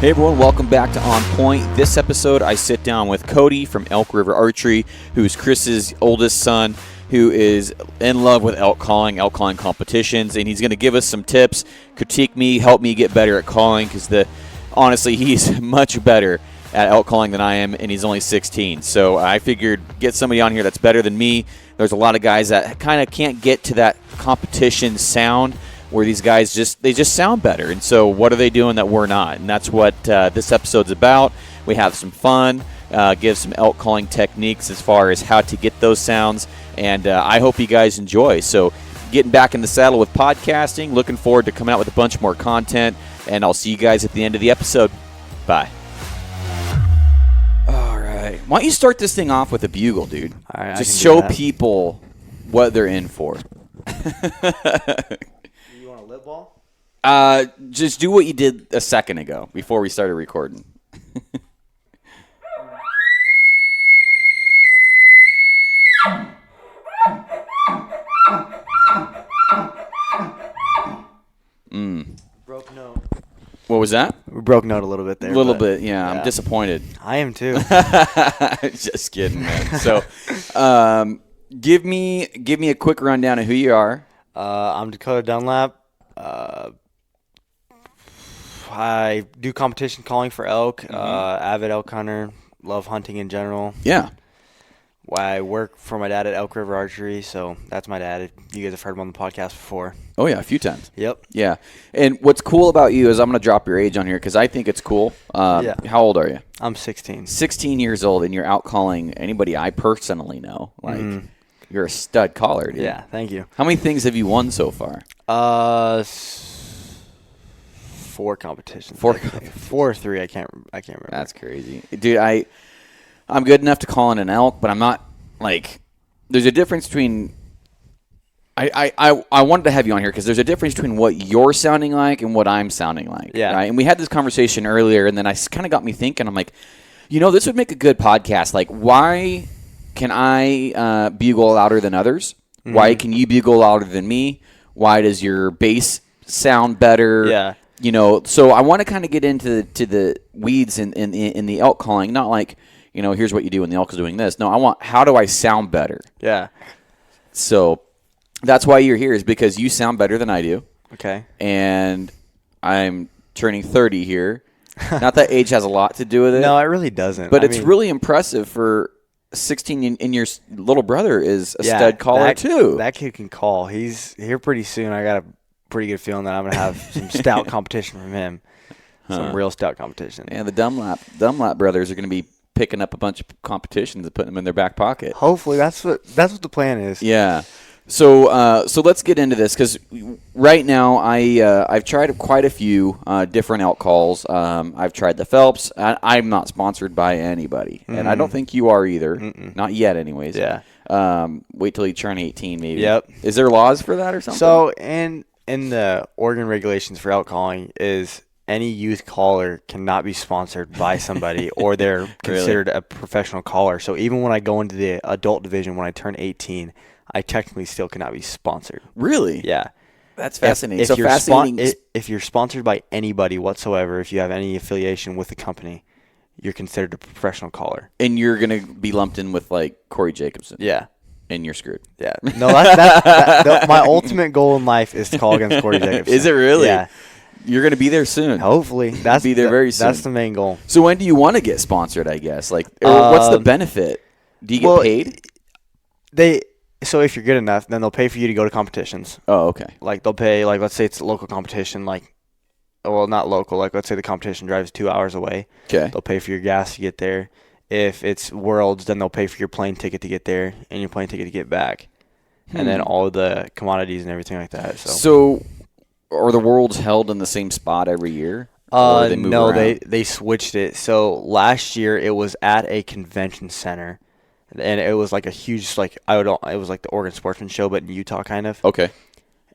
Hey everyone, welcome back to On Point. This episode, I sit down with Cody from Elk River Archery, who's Chris's oldest son, who is in love with elk calling competitions, and he's going to give us some tips, critique me, help me get better at calling, because honestly, he's much better at elk calling than I am, and he's only 16. So I figured get somebody on here that's better than me. There's a lot of guys that kind of can't get to that competition sound, where these guys just sound better. And so what are they doing that we're not? And that's what this episode's about. We have some fun, give some elk calling techniques as far as how to get those sounds, and I hope you guys enjoy. So getting back in the saddle with podcasting, looking forward to coming out with a bunch more content, and I'll see you guys at the end of the episode. Bye. All right. Why don't you start this thing off with a bugle, dude? All right, just show people what they're in for. Ball? Just do what you did a second ago before we started recording. Broke note. What was that? We broke note a little bit there. A little bit, yeah. I'm disappointed. I am too. Just kidding, man. So, give me a quick rundown of who you are. I'm Dakota Dunlap. I do competition calling for elk, avid elk hunter, love hunting in general. Yeah. I work for my dad at Elk River Archery, so that's my dad. You guys have heard him on the podcast before. Oh, yeah, a few times. Yep. Yeah. And what's cool about you is I'm going to drop your age on here because I think it's cool. Yeah. How old are you? I'm 16. 16 years old, and you're out calling anybody I personally know. Like, you're a stud caller, dude. Yeah, thank you. How many things have you won so far? 4 competitions. 4 4 or 3. I can't remember. That's crazy, dude. I'm good enough to call in an elk, but I'm not like. There's a difference between. I wanted to have you on here because there's a difference between what you're sounding like and what I'm sounding like. Yeah. Right? And we had this conversation earlier, and then I kind of got me thinking. I'm like, this would make a good podcast. Like, why can I bugle louder than others? Mm-hmm. Why can you bugle louder than me? Why does your bass sound better? Yeah. So I want to kind of get into the weeds in the elk calling, not like, here's what you do when the elk is doing this. No, how do I sound better? Yeah. So that's why you're here, is because you sound better than I do. Okay. And I'm turning 30 here. Not that age has a lot to do with it. No, it really doesn't. But it's really impressive for 16, and your little brother is a stud caller too. That kid can call. He's here pretty soon. I got a pretty good feeling that I'm going to have some stout competition from him. Some real stout competition. And the Dunlap brothers are going to be picking up a bunch of competitions and putting them in their back pocket. Hopefully, that's what the plan is. Yeah. So let's get into this, because right now I've tried quite a few different elk calls. I've tried the Phelps. I'm not sponsored by anybody, and I don't think you are either. Not yet, anyways. Yeah. Wait till you turn 18, maybe. Yep. Is there laws for that or something? So in the Oregon regulations for elk calling is any youth caller cannot be sponsored by somebody or they're considered a professional caller. So even when I go into the adult division when I turn 18, I technically still cannot be sponsored. Really? Yeah. That's fascinating. If you're sponsored by anybody whatsoever, if you have any affiliation with the company, you're considered a professional caller. And you're going to be lumped in with, like, Corey Jacobson. Yeah. And you're screwed. Yeah. No, that's my ultimate goal in life is to call against Corey Jacobson. Is it really? Yeah. You're going to be there soon. Hopefully. Be there very soon. That's the main goal. So when do you want to get sponsored, I guess? Like, or what's the benefit? Do you get paid? So if you're good enough, then they'll pay for you to go to competitions. Oh, okay. Like they'll pay, like let's say it's a local competition, not local, like let's say the competition drives 2 hours away. Okay. They'll pay for your gas to get there. If it's Worlds, then they'll pay for your plane ticket to get there and your plane ticket to get back. And then all the commodities and everything like that. So are the Worlds held in the same spot every year? No, they switched it. So last year it was at a convention center. And it was like a huge, it was like the Oregon Sportsman Show, but in Utah kind of. Okay.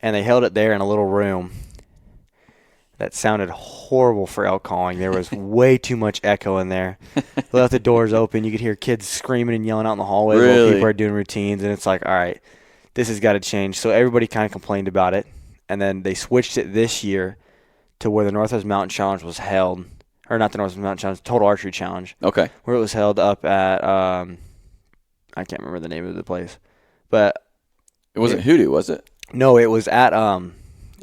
And they held it there in a little room that sounded horrible for elk calling. There was way too much echo in there. They left the doors open. You could hear kids screaming and yelling out in the hallways while people are doing routines. And it's like, all right, this has got to change. So everybody kind of complained about it. And then they switched it this year to where the Northwest Mountain Challenge was held, or not the North Mountain Challenge, Total Archery Challenge. Okay. Where it was held up at, I can't remember the name of the place, but it wasn't Hoodoo, was it? No, it was at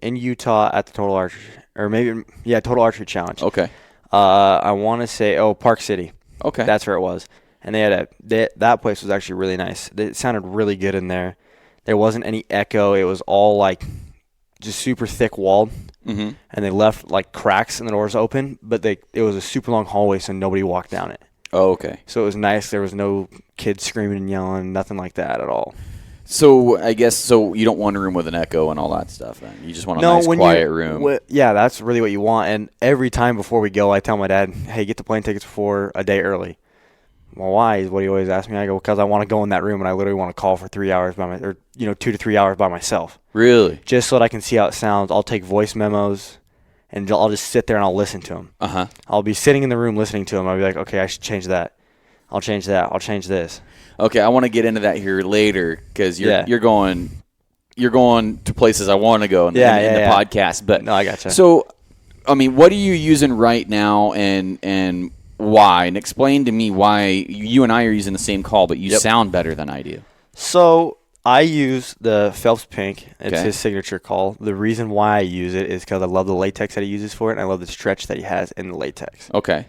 in Utah at the Total Archery, or maybe Total Archery Challenge. Okay. I want to say Park City. Okay. That's where it was, and they had that place was actually really nice. It sounded really good in there. There wasn't any echo. It was all like just super thick walled, and they left like cracks in the doors open, but it was a super long hallway, so nobody walked down it. Oh, okay. So it was nice. There was no kids screaming and yelling, nothing like that at all. So I guess you don't want a room with an echo and all that stuff. Then you just want a nice quiet room. Yeah, that's really what you want. And every time before we go, I tell my dad, "Hey, get the plane tickets for a day early." Well, why is what he always asks me. I go, because I want to go in that room and I literally want to call for 3 hours 2 to 3 hours by myself. Really? Just so that I can see how it sounds. I'll take voice memos and I'll just sit there and I'll listen to them. I'll be sitting in the room listening to them. I'll be like, okay, I should change that. I'll change that. I'll change this. Okay, I want to get into that here later because you're going to places I want to go in the podcast. But no, I gotcha. So, I mean, what are you using right now, and why? And explain to me why you and I are using the same call, but you sound better than I do. So I use the Phelps Pink. It's his signature call. The reason why I use it is because I love the latex that he uses for it, and I love the stretch that he has in the latex. Okay.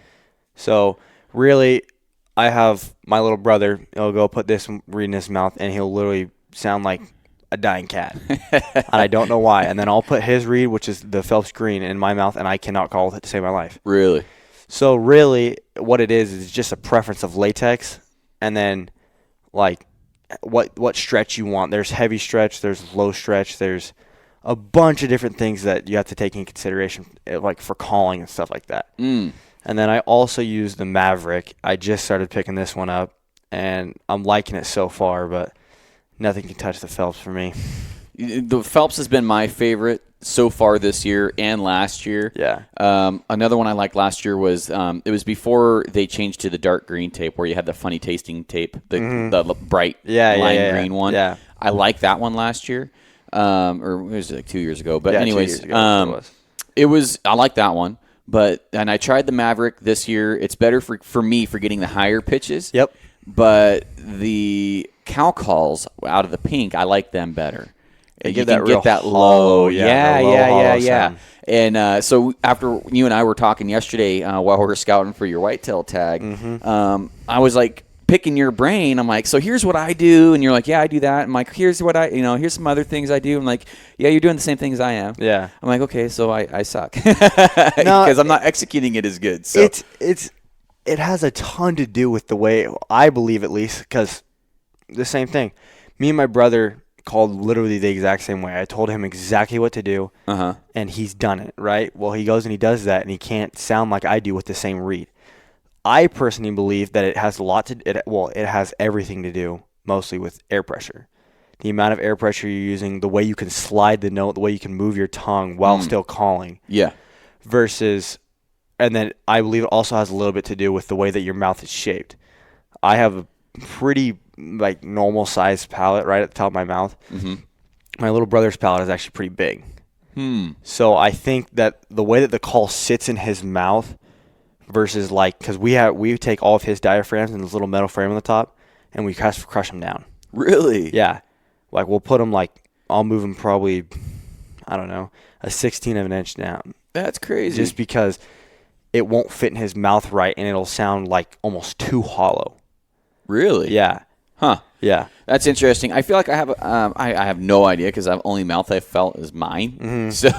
So really, I have my little brother. He'll go put this reed in his mouth, and he'll literally sound like a dying cat. And I don't know why. And then I'll put his reed, which is the Phelps Green, in my mouth, and I cannot call with it to save my life. Really? So really, what it is just a preference of latex, and then like what stretch you want. There's heavy stretch, there's low stretch, there's a bunch of different things that you have to take in consideration, like for calling and stuff like that. And then I also use the Maverick. I just started picking this one up, and I'm liking it so far, but nothing can touch the Phelps for me. The Phelps has been my favorite so far this year and last year. Yeah. Another one I liked last year was it was before they changed to the dark green tape where you had the funny tasting tape, the bright lime green one. Yeah. I liked that one last year, or it was like 2 years ago. But anyways, 2 years ago, I liked that one. And I tried the Maverick this year. It's better for me for getting the higher pitches. Yep. But the cow calls out of the Pink, I like them better. You can get that low. Yeah. Sound. And so after you and I were talking yesterday while we were scouting for your whitetail tag, I was like picking your brain. I'm like, so here's what I do, and you're like, yeah, I do that. I'm like, here's what here's some other things I do. I'm like, yeah, you're doing the same things I am. Yeah. I'm like, okay, so I suck because I'm not executing it as good. So it has a ton to do with the way I believe, at least, because the same thing. Me and my brother called literally the exact same way. I told him exactly what to do, and he's done it, right? Well, he goes and he does that, and he can't sound like I do with the same reed. I personally believe that it has it has everything to do mostly with air pressure. The amount of air pressure you're using, the way you can slide the note, the way you can move your tongue while still calling. Yeah. And then I believe it also has a little bit to do with the way that your mouth is shaped. I have a pretty normal sized palate right at the top of my mouth. My little brother's palate is actually pretty big. So I think that the way that the call sits in his mouth versus because we take all of his diaphragms in this little metal frame on the top and we crush them down. Really? Yeah. We'll put them I'll move them probably, I don't know, a 16th of an inch down. That's crazy. Just because it won't fit in his mouth right and it'll sound almost too hollow. Really? Yeah. Huh. Yeah. That's interesting. I feel like I have I have no idea because the only mouth I felt is mine. So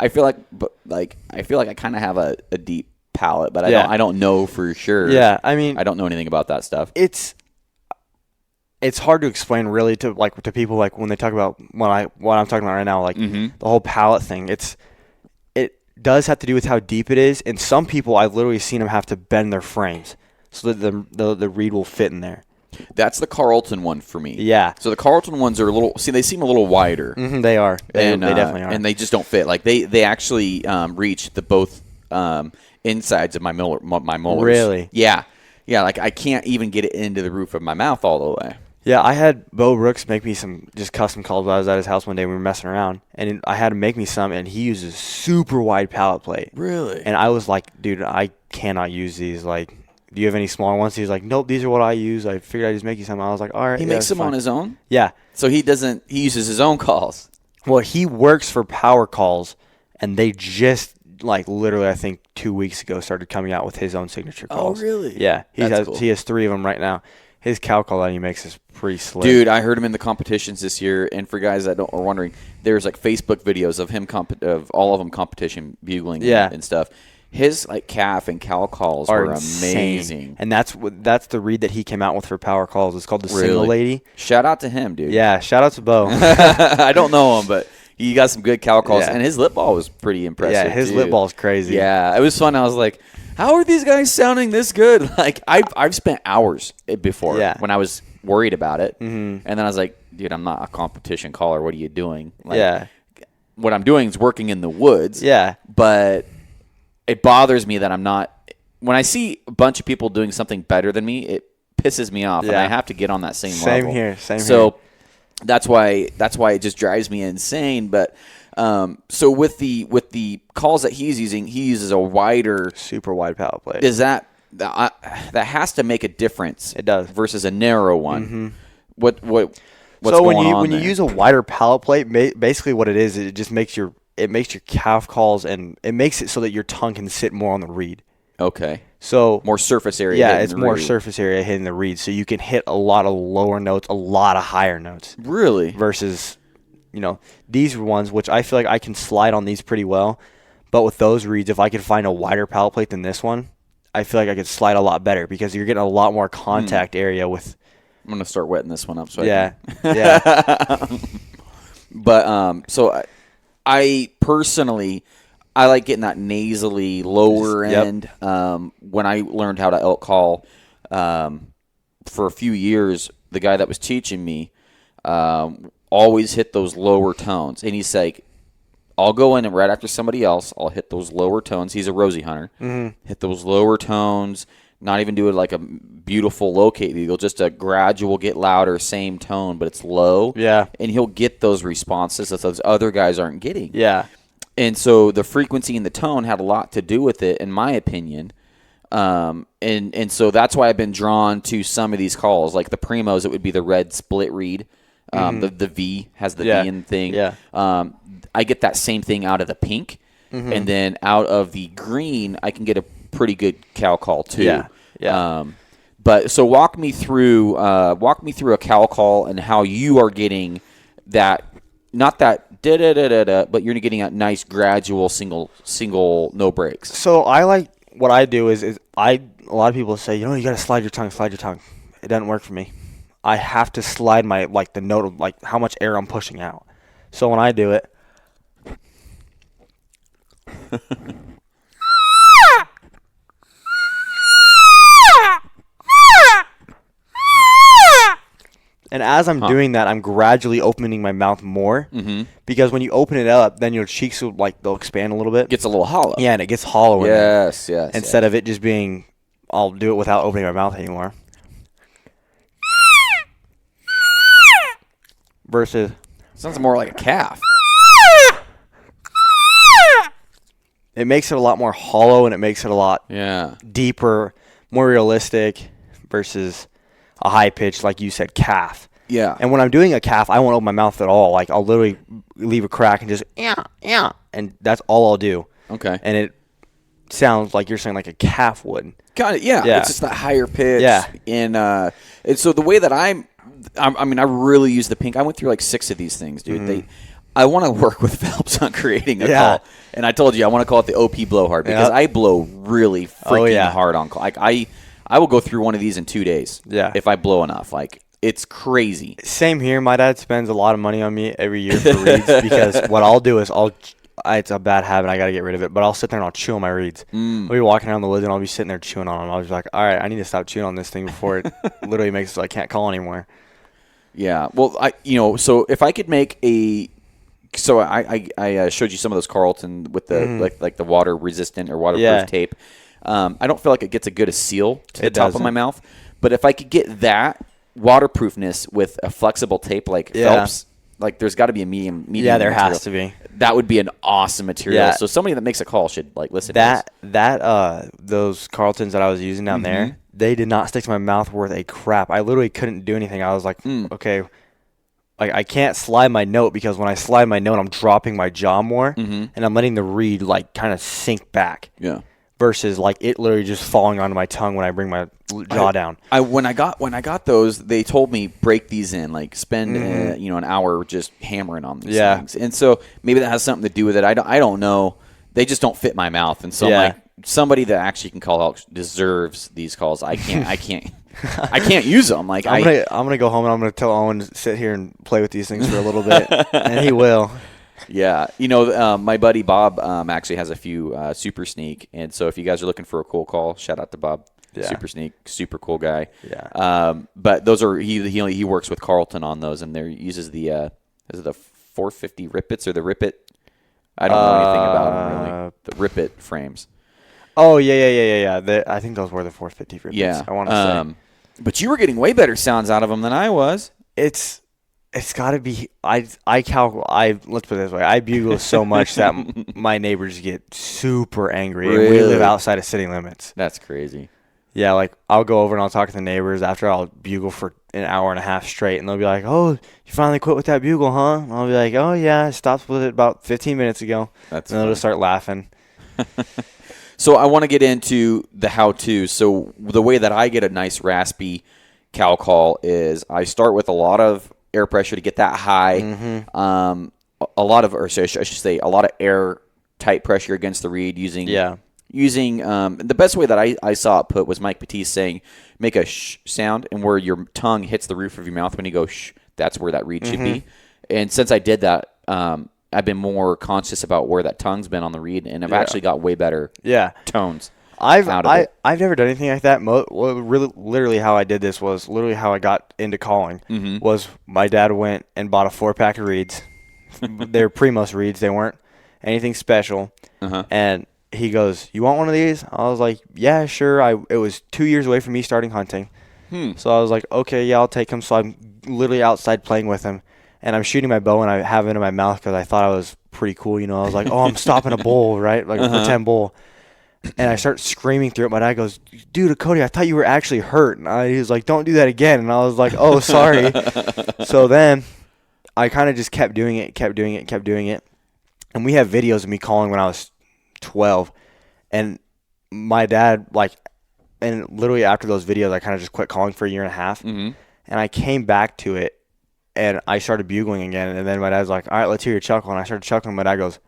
I feel like I kind of have a deep palate, but I don't know for sure. Yeah. I mean, I don't know anything about that stuff. It's hard to explain really to people when they talk about what I'm talking about right now, the whole palate thing. It does have to do with how deep it is, and some people I've literally seen them have to bend their frames so that the reed will fit in there. That's the Carlton one for me. Yeah. So the Carlton ones are they seem a little wider. They are. They definitely are. And they just don't fit. They actually reach the both insides of my molars. Really? Yeah. Yeah, I can't even get it into the roof of my mouth all the way. Yeah, I had Bo Brooks make me some just custom calls while I was at his house one day. We were messing around, and I had him make me some, and he uses super wide pallet plate. Really? And I was like, dude, I cannot use these. Like, do you have any smaller ones? He was like, nope, these are what I use. I figured I'd just make you some. I was like, all right. He makes them on his own? Yeah. So he uses his own calls. Well, he works for Power Calls, and they just, like, literally, I think 2 weeks ago started coming out with his own signature calls. Oh, really? Yeah. That's cool. He has 3 of them right now. His cow call that he makes is pretty slick. Dude, I heard him in the competitions this year, and for guys that are wondering, there's like Facebook videos of him of all of them competition bugling and stuff. His like calf and cow calls were amazing, and that's the read that he came out with for Power Calls. It's called the Single Lady. Shout out to him, dude. Yeah, shout out to Bo. I don't know him, but he got some good cow calls, and his lip ball was pretty impressive. Yeah, his lip ball is crazy. Yeah, it was fun. I was like, how are these guys sounding this good? Like I've spent hours before when I was worried about it, and then I was like, dude, I'm not a competition caller. What are you doing? Like, what I'm doing is working in the woods. Yeah, but it bothers me that I'm not. When I see a bunch of people doing something better than me, it pisses me off, and I have to get on that same level. Same here. So that's why it just drives me insane. But so with the calls that he's using, he uses a wider, super wide pallet plate. Is that has to make a difference? It does versus a narrow one. What's so going on when you use a wider pallet plate, basically what it is, it just makes your calf calls, and it makes it so that your tongue can sit more on the reed. Okay. So more surface area. Yeah, it's more surface area hitting the reed, so you can hit a lot of lower notes, a lot of higher notes. Really? Versus, these ones, which I feel like I can slide on these pretty well, but with those reeds, if I could find a wider pallet plate than this one, I feel like I could slide a lot better because you're getting a lot more contact area with. I'm gonna start wetting this one up. So yeah. But so I personally, I like getting that nasally lower end. When I learned how to elk call for a few years, the guy that was teaching me always hit those lower tones. And he's like, I'll go in and right after somebody else, I'll hit those lower tones. He's a rosy hunter. Hit those lower tones, not even do it like a beautiful locate bugle, just a gradual get louder, same tone, but it's low. Yeah. And he'll get those responses that those other guys aren't getting. Yeah. And so the frequency and the tone had a lot to do with it, in my opinion. And so that's why I've been drawn to some of these calls. Like the Primos, it would be the red split reed. The V has the V in thing. Yeah. I get that same thing out of the pink. And then out of the green, I can get a pretty good cow call too. Yeah. But so walk me through a cow call and how you are getting that, not that da-da-da-da-da, but you're getting a nice gradual single no breaks. So what I do is a lot of people say, you got to slide your tongue. It doesn't work for me. I have to slide the note of how much air I'm pushing out. So when I do it, and as I'm doing that, I'm gradually opening my mouth more because when you open it up, then your cheeks will they'll expand a little bit. Gets a little hollow. Yeah, and it gets hollow. Yes. Instead of it just being, I'll do it without opening my mouth anymore. Versus, sounds more like a calf. It makes it a lot more hollow, and it makes it a lot deeper, more realistic versus a high pitch, like you said, calf. Yeah. And when I'm doing a calf, I won't open my mouth at all. I'll literally leave a crack and just and that's all I'll do. Okay. And it sounds like you're saying like a calf would. Got it. Yeah. It's just that higher pitch. Yeah. And so the way that I really use the pink. I went through 6 of these things, dude. I want to work with Phelps on creating a call. And I told you I want to call it the OP blowhard because I blow really freaking hard on call. I will go through one of these in 2 days. Yeah. If I blow enough. It's crazy. Same here. My dad spends a lot of money on me every year for reeds because what I'll do is it's a bad habit. I got to get rid of it. But I'll sit there and I'll chew on my reeds. I'll be walking around the woods and I'll be sitting there chewing on them. I'll be like, all right, I need to stop chewing on this thing before it literally makes it so I can't call anymore. Yeah. Well, so if I could make so I showed you some of those Carlton with the like the water resistant or waterproof tape. I don't feel like it gets a good seal to the top of my mouth. But if I could get that waterproofness with a flexible tape like Phelps. Like there's got to be a medium. Yeah, there material. has to be. That would be an awesome material. Yeah. So somebody that makes a call should like listen. Those Carltons that I was using down there, they did not stick to my mouth worth a crap. I literally couldn't do anything. I was like, okay, like I can't slide my note because when I slide my note, I'm dropping my jaw more, and I'm letting the reed like kind of sink back. Yeah. Versus like it literally just falling onto my tongue when I bring my jaw down. When I got those, they told me break these in, like spend an hour just hammering on these things. And so maybe that has something to do with it. I don't know. They just don't fit my mouth. And so I'm like, somebody that actually can call out deserves these calls. I can't use them. Like I'm gonna go home and I'm gonna tell Owen to sit here and play with these things for a little bit, and he will. Yeah, my buddy Bob actually has a few Super Sneak, and so if you guys are looking for a cool call, shout out to Bob. Yeah. Super Sneak, super cool guy. Yeah. But those are he works with Carlton on those, and he uses the is it the 450 Rippets or the Rippet? I don't know anything about them really. The Rippet frames. Oh yeah. I think those were the 450 Rippets. Yeah, I want to say. But you were getting way better sounds out of them than I was. It's got to be. Let's put it this way. I bugle so much that my neighbors get super angry. Really? And we live outside of city limits. That's crazy. Yeah, like I'll go over and I'll talk to the neighbors after I'll bugle for an hour and a half straight, and they'll be like, "Oh, you finally quit with that bugle, huh?" And I'll be like, "Oh yeah, I stopped with it about 15 minutes ago." And they'll just start laughing. So I want to get into the how-to. So the way that I get a nice raspy cow call is I start with a lot of air pressure to get that high. A lot of air tight pressure against the reed using the best way that I saw it put was Mike Batiste saying make a shh sound, and where your tongue hits the roof of your mouth when you go shh, that's where that reed should be. And since I did that, I've been more conscious about where that tongue's been on the reed, and I've actually got way better tones. I've never done anything like that. Literally how I did this was literally how I got into calling. Was my dad went and bought a 4-pack of reeds. They were Primos reeds. They weren't anything special. And he goes, "You want one of these?" I was like, "Yeah, sure." It was 2 years away from me starting hunting. So I was like, "Okay, yeah, I'll take him." So I'm literally outside playing with him, and I'm shooting my bow, and I have it in my mouth because I thought I was pretty cool. I was like, "Oh, I'm stopping a bull, right? Like a pretend bull." And I start screaming through it. My dad goes, "Dude, Cody, I thought you were actually hurt." And he was like, "Don't do that again." And I was like, "Oh, sorry." So then I kind of just kept doing it. And we have videos of me calling when I was 12. And my dad, and literally after those videos, I kind of just quit calling for a year and a half. And I came back to it, and I started bugling again. And then my dad's like, "All right, let's hear your chuckle." And I started chuckling. My dad goes,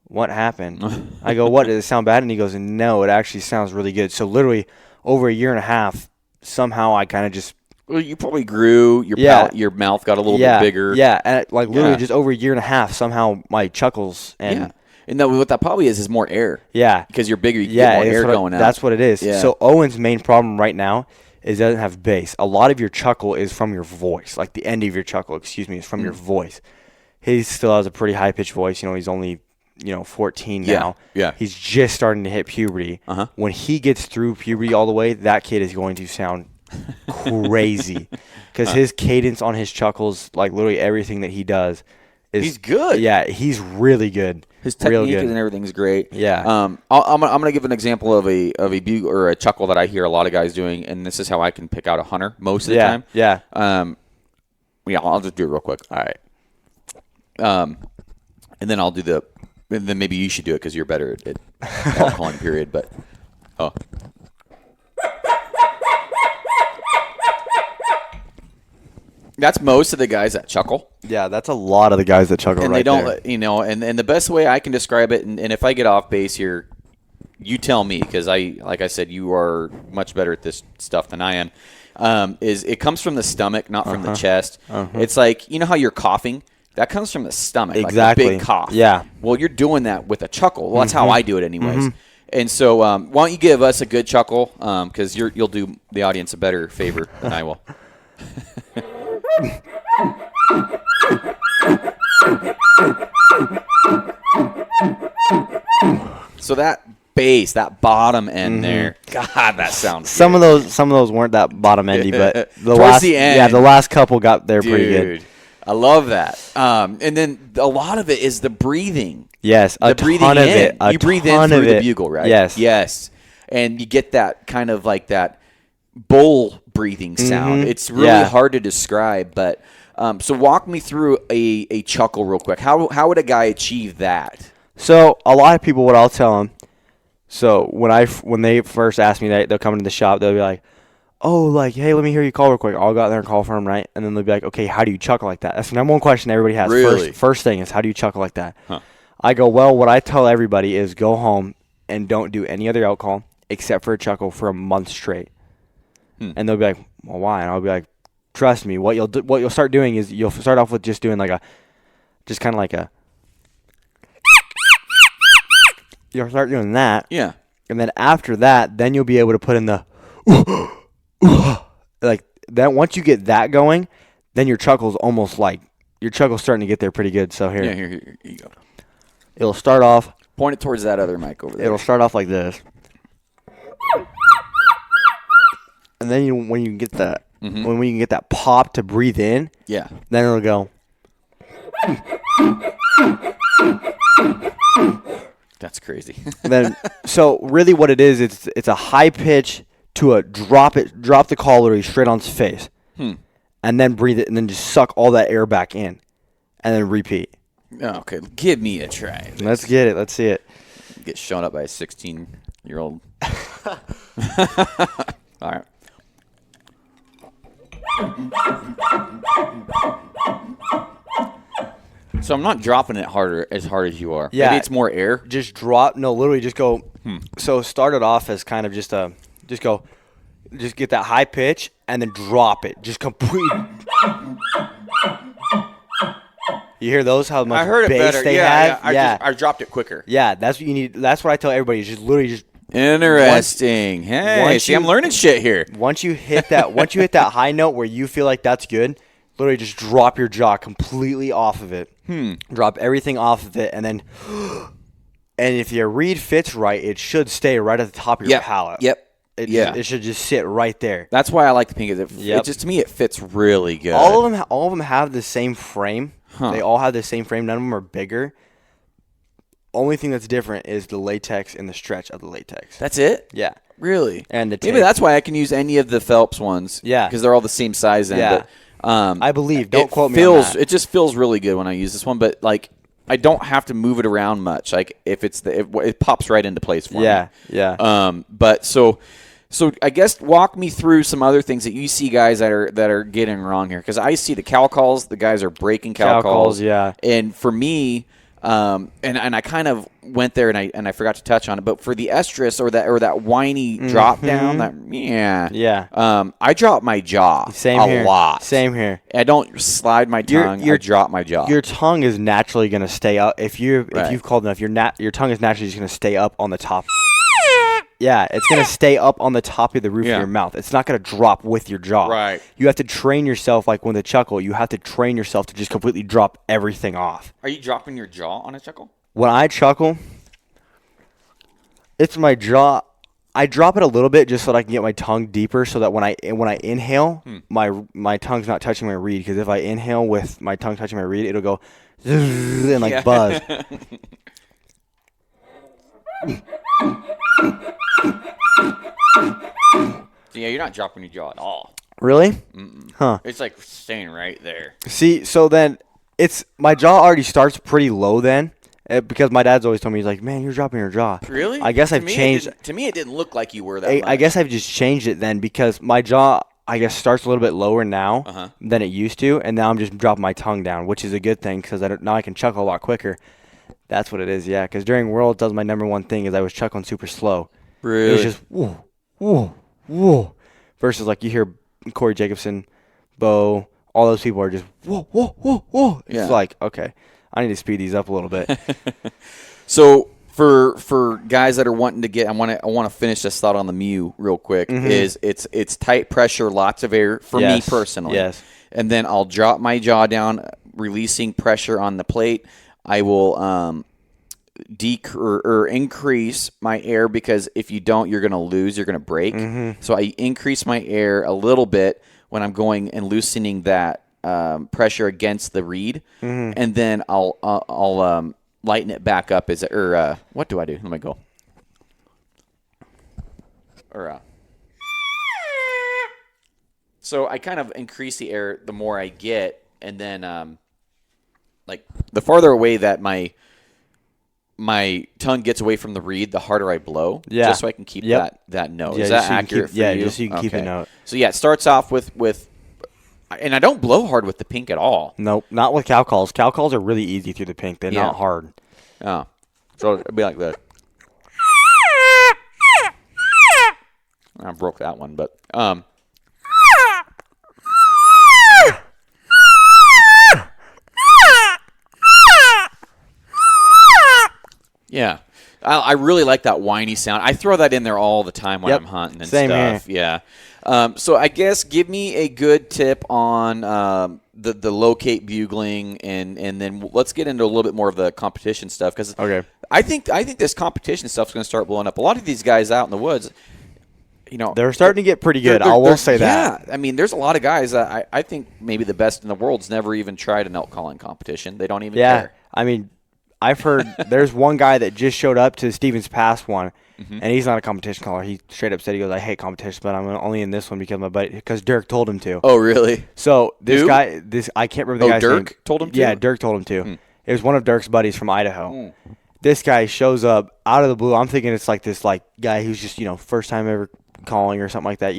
"What happened?" I go, "What, did it sound bad?" And he goes, "No, it actually sounds really good." So literally over a year and a half, somehow I kind of just... Well, you probably grew, your mouth got a little bit bigger. Yeah, and literally just over a year and a half, somehow my chuckles and... And what that probably is more air. Yeah. Because you're bigger, you can get more air going out. That's what it is. Yeah. So Owen's main problem right now is it doesn't have bass. A lot of your chuckle is from your voice. Like the end of your chuckle, is from your voice. He still has a pretty high-pitched voice. He's only... 14 now. Yeah. He's just starting to hit puberty. When he gets through puberty all the way, that kid is going to sound crazy. Because his cadence on his chuckles, like literally everything that he does, he's good. Yeah, he's really good. His technique and everything's great. Yeah. I'm gonna give an example of a bugle or a chuckle that I hear a lot of guys doing, and this is how I can pick out a hunter most of the time. Yeah. I'll just do it real quick. All right. And then I'll do and then maybe you should do it because you're better at call calling. Period. But that's most of the guys that chuckle. Yeah, that's a lot of the guys that chuckle. And they don't, and the best way I can describe it, and if I get off base here, you tell me, because like I said, you are much better at this stuff than I am. Is it comes from the stomach, not from the chest. It's like, how you're coughing. That comes from the stomach, exactly. Like a big cough. Yeah. Well, you're doing that with a chuckle. Well, that's how I do it anyways. And so why don't you give us a good chuckle, because you'll do the audience a better favor than I will. So base, that bottom end there. God, that sounds Some good. of those weren't that bottom endy, but the end. Yeah, the last couple got there pretty good. I love that. And then a lot of it is the breathing. Yes, a ton of it. You breathe in through the bugle, right? Yes. And you get that kind of like that bull breathing sound. It's really hard to describe, but so walk me through a chuckle real quick. How would a guy achieve that? So a lot of people, what I'll tell them, so when they first ask me that, they'll come into the shop, they'll be like, oh, like, hey, let me hear you call real quick. I'll go out there and call for them, right? And then they'll be like, okay, how do you chuckle like that? That's the number one question everybody has. Really? First thing is, how do you chuckle like that? Huh. I go, well, what I tell everybody is go home and don't do any other alcohol except for a chuckle for a month straight. And they'll be like, well, why? And I'll be like, trust me, what you'll start doing is you'll start off with just doing you'll start doing that. Yeah. And then after that, then you'll be able to put in the like that. Once you get that going, then your chuckle's starting to get there pretty good. So here, Here you go. It'll start off. Point it towards that other mic over there. It'll start off like this, and then when you can get that when you can get that pop to breathe in, yeah, then it'll go. That's crazy. Then so really what it is, it's a high pitch to a drop the call literally straight on its face, and then breathe it, and then just suck all that air back in, and then repeat. Okay, give me a try. Let's get it. Let's see it. Get shown up by a 16-year-old. All right. So I'm not dropping it as hard as you are. Yeah. Maybe it's more air. Just drop. No, literally just go. So start it off as kind of just get that high pitch and then drop it. Just complete. You hear those? How much I heard it bass better. they have? I dropped it quicker. Yeah, that's what you need. That's what I tell everybody. Is just literally just. Interesting. I'm learning shit here. Once you hit that high note where you feel like that's good, literally just drop your jaw completely off of it. Drop everything off of it, and then, and if your reed fits right, it should stay right at the top of your palate. Yep. It should just sit right there. That's why I like the pink. It just to me it fits really good. All of them have the same frame. They all have the same frame. None of them are bigger. Only thing that's different is the latex and the stretch of the latex. That's it? Yeah. Really? And the maybe that's why I can use any of the Phelps ones. Yeah. Because they're all the same size. Yeah. But, I believe. Don't quote me on that. It just feels really good when I use this one. But like, I don't have to move it around much. Like if it pops right into place for me. Yeah. But so I guess walk me through some other things that you see guys that are getting wrong here, because I see the cow calls. The guys are breaking cow calls. Yeah. And for me, and I kind of went there and I forgot to touch on it, but for the estrus or that whiny drop down, I drop my jaw a lot. Same here. I don't slide my tongue. I drop my jaw. Your tongue is naturally going to stay up if you've called enough. Your tongue is naturally just going to stay up on the top. Yeah, it's going to stay up on the top of the roof of your mouth. It's not going to drop with your jaw. Right. You have to train yourself, like when the chuckle, you have to train yourself to just completely drop everything off. Are you dropping your jaw on a chuckle? When I chuckle, it's my jaw. I drop it a little bit just so that I can get my tongue deeper, so that when I inhale, my tongue's not touching my reed. Because if I inhale with my tongue touching my reed, it'll go and like buzz. So yeah, you're not dropping your jaw at all. Really? Mm-mm. Huh. It's like staying right there. See, so then my jaw already starts pretty low then, because my dad's always told me, he's like, man, you're dropping your jaw. Really? I guess I've changed. To me, it didn't look like you were that much. I guess I've just changed it then, because my jaw, I guess, starts a little bit lower now than it used to, and now I'm just dropping my tongue down, which is a good thing, because now I can chuckle a lot quicker. That's what it is, yeah. Because during Worlds, that was my number one thing, is I was chuckling super slow. Really? It was just whoa, whoa, whoa. Versus like you hear Corey Jacobson, Bo, all those people are just whoa, whoa, whoa, whoa. It's like, okay, I need to speed these up a little bit. So for guys that are wanting to get, I want to finish this thought on the Mew real quick. Is it's tight pressure, lots of air for me personally. Yes. And then I'll drop my jaw down, releasing pressure on the plate. I will or increase my air, because if you don't, you're going to lose. You're going to break. So I increase my air a little bit when I'm going and loosening that pressure against the reed, and then I'll lighten it back up. What do I do? Let me go. So I kind of increase the air the more I get, and then like the farther away that my tongue gets away from the reed, the harder I blow. Yeah. Just so I can keep that note. Yeah, Is that accurate for you? Yeah, just so you can keep the note. So yeah, it starts off with, and I don't blow hard with the pink at all. Nope, not with cow calls. Cow calls are really easy through the pink. They're not hard. Oh, so it'd be like that. I broke that one, but yeah. I really like that whiny sound. I throw that in there all the time when I'm hunting and Same stuff. here. Yeah. So I guess give me a good tip on the locate bugling, and then let's get into a little bit more of the competition stuff, because I think this competition stuff is going to start blowing up. A lot of these guys out in the woods, they're starting to get pretty good. I will say that. Yeah, I mean, there's a lot of guys that I think maybe the best in the world's never even tried an elk calling competition. They don't even care. I mean, I've heard there's one guy that just showed up to Stevens Pass one, and he's not a competition caller. He straight up said, he goes, I hate competition, but I'm only in this one because Dirk told him to. Oh, really? So this guy, I can't remember the guy's name. Dirk told him to? Yeah, Dirk told him to. It was one of Dirk's buddies from Idaho. This guy shows up out of the blue. I'm thinking it's like this guy who's just, first time ever calling or something like that,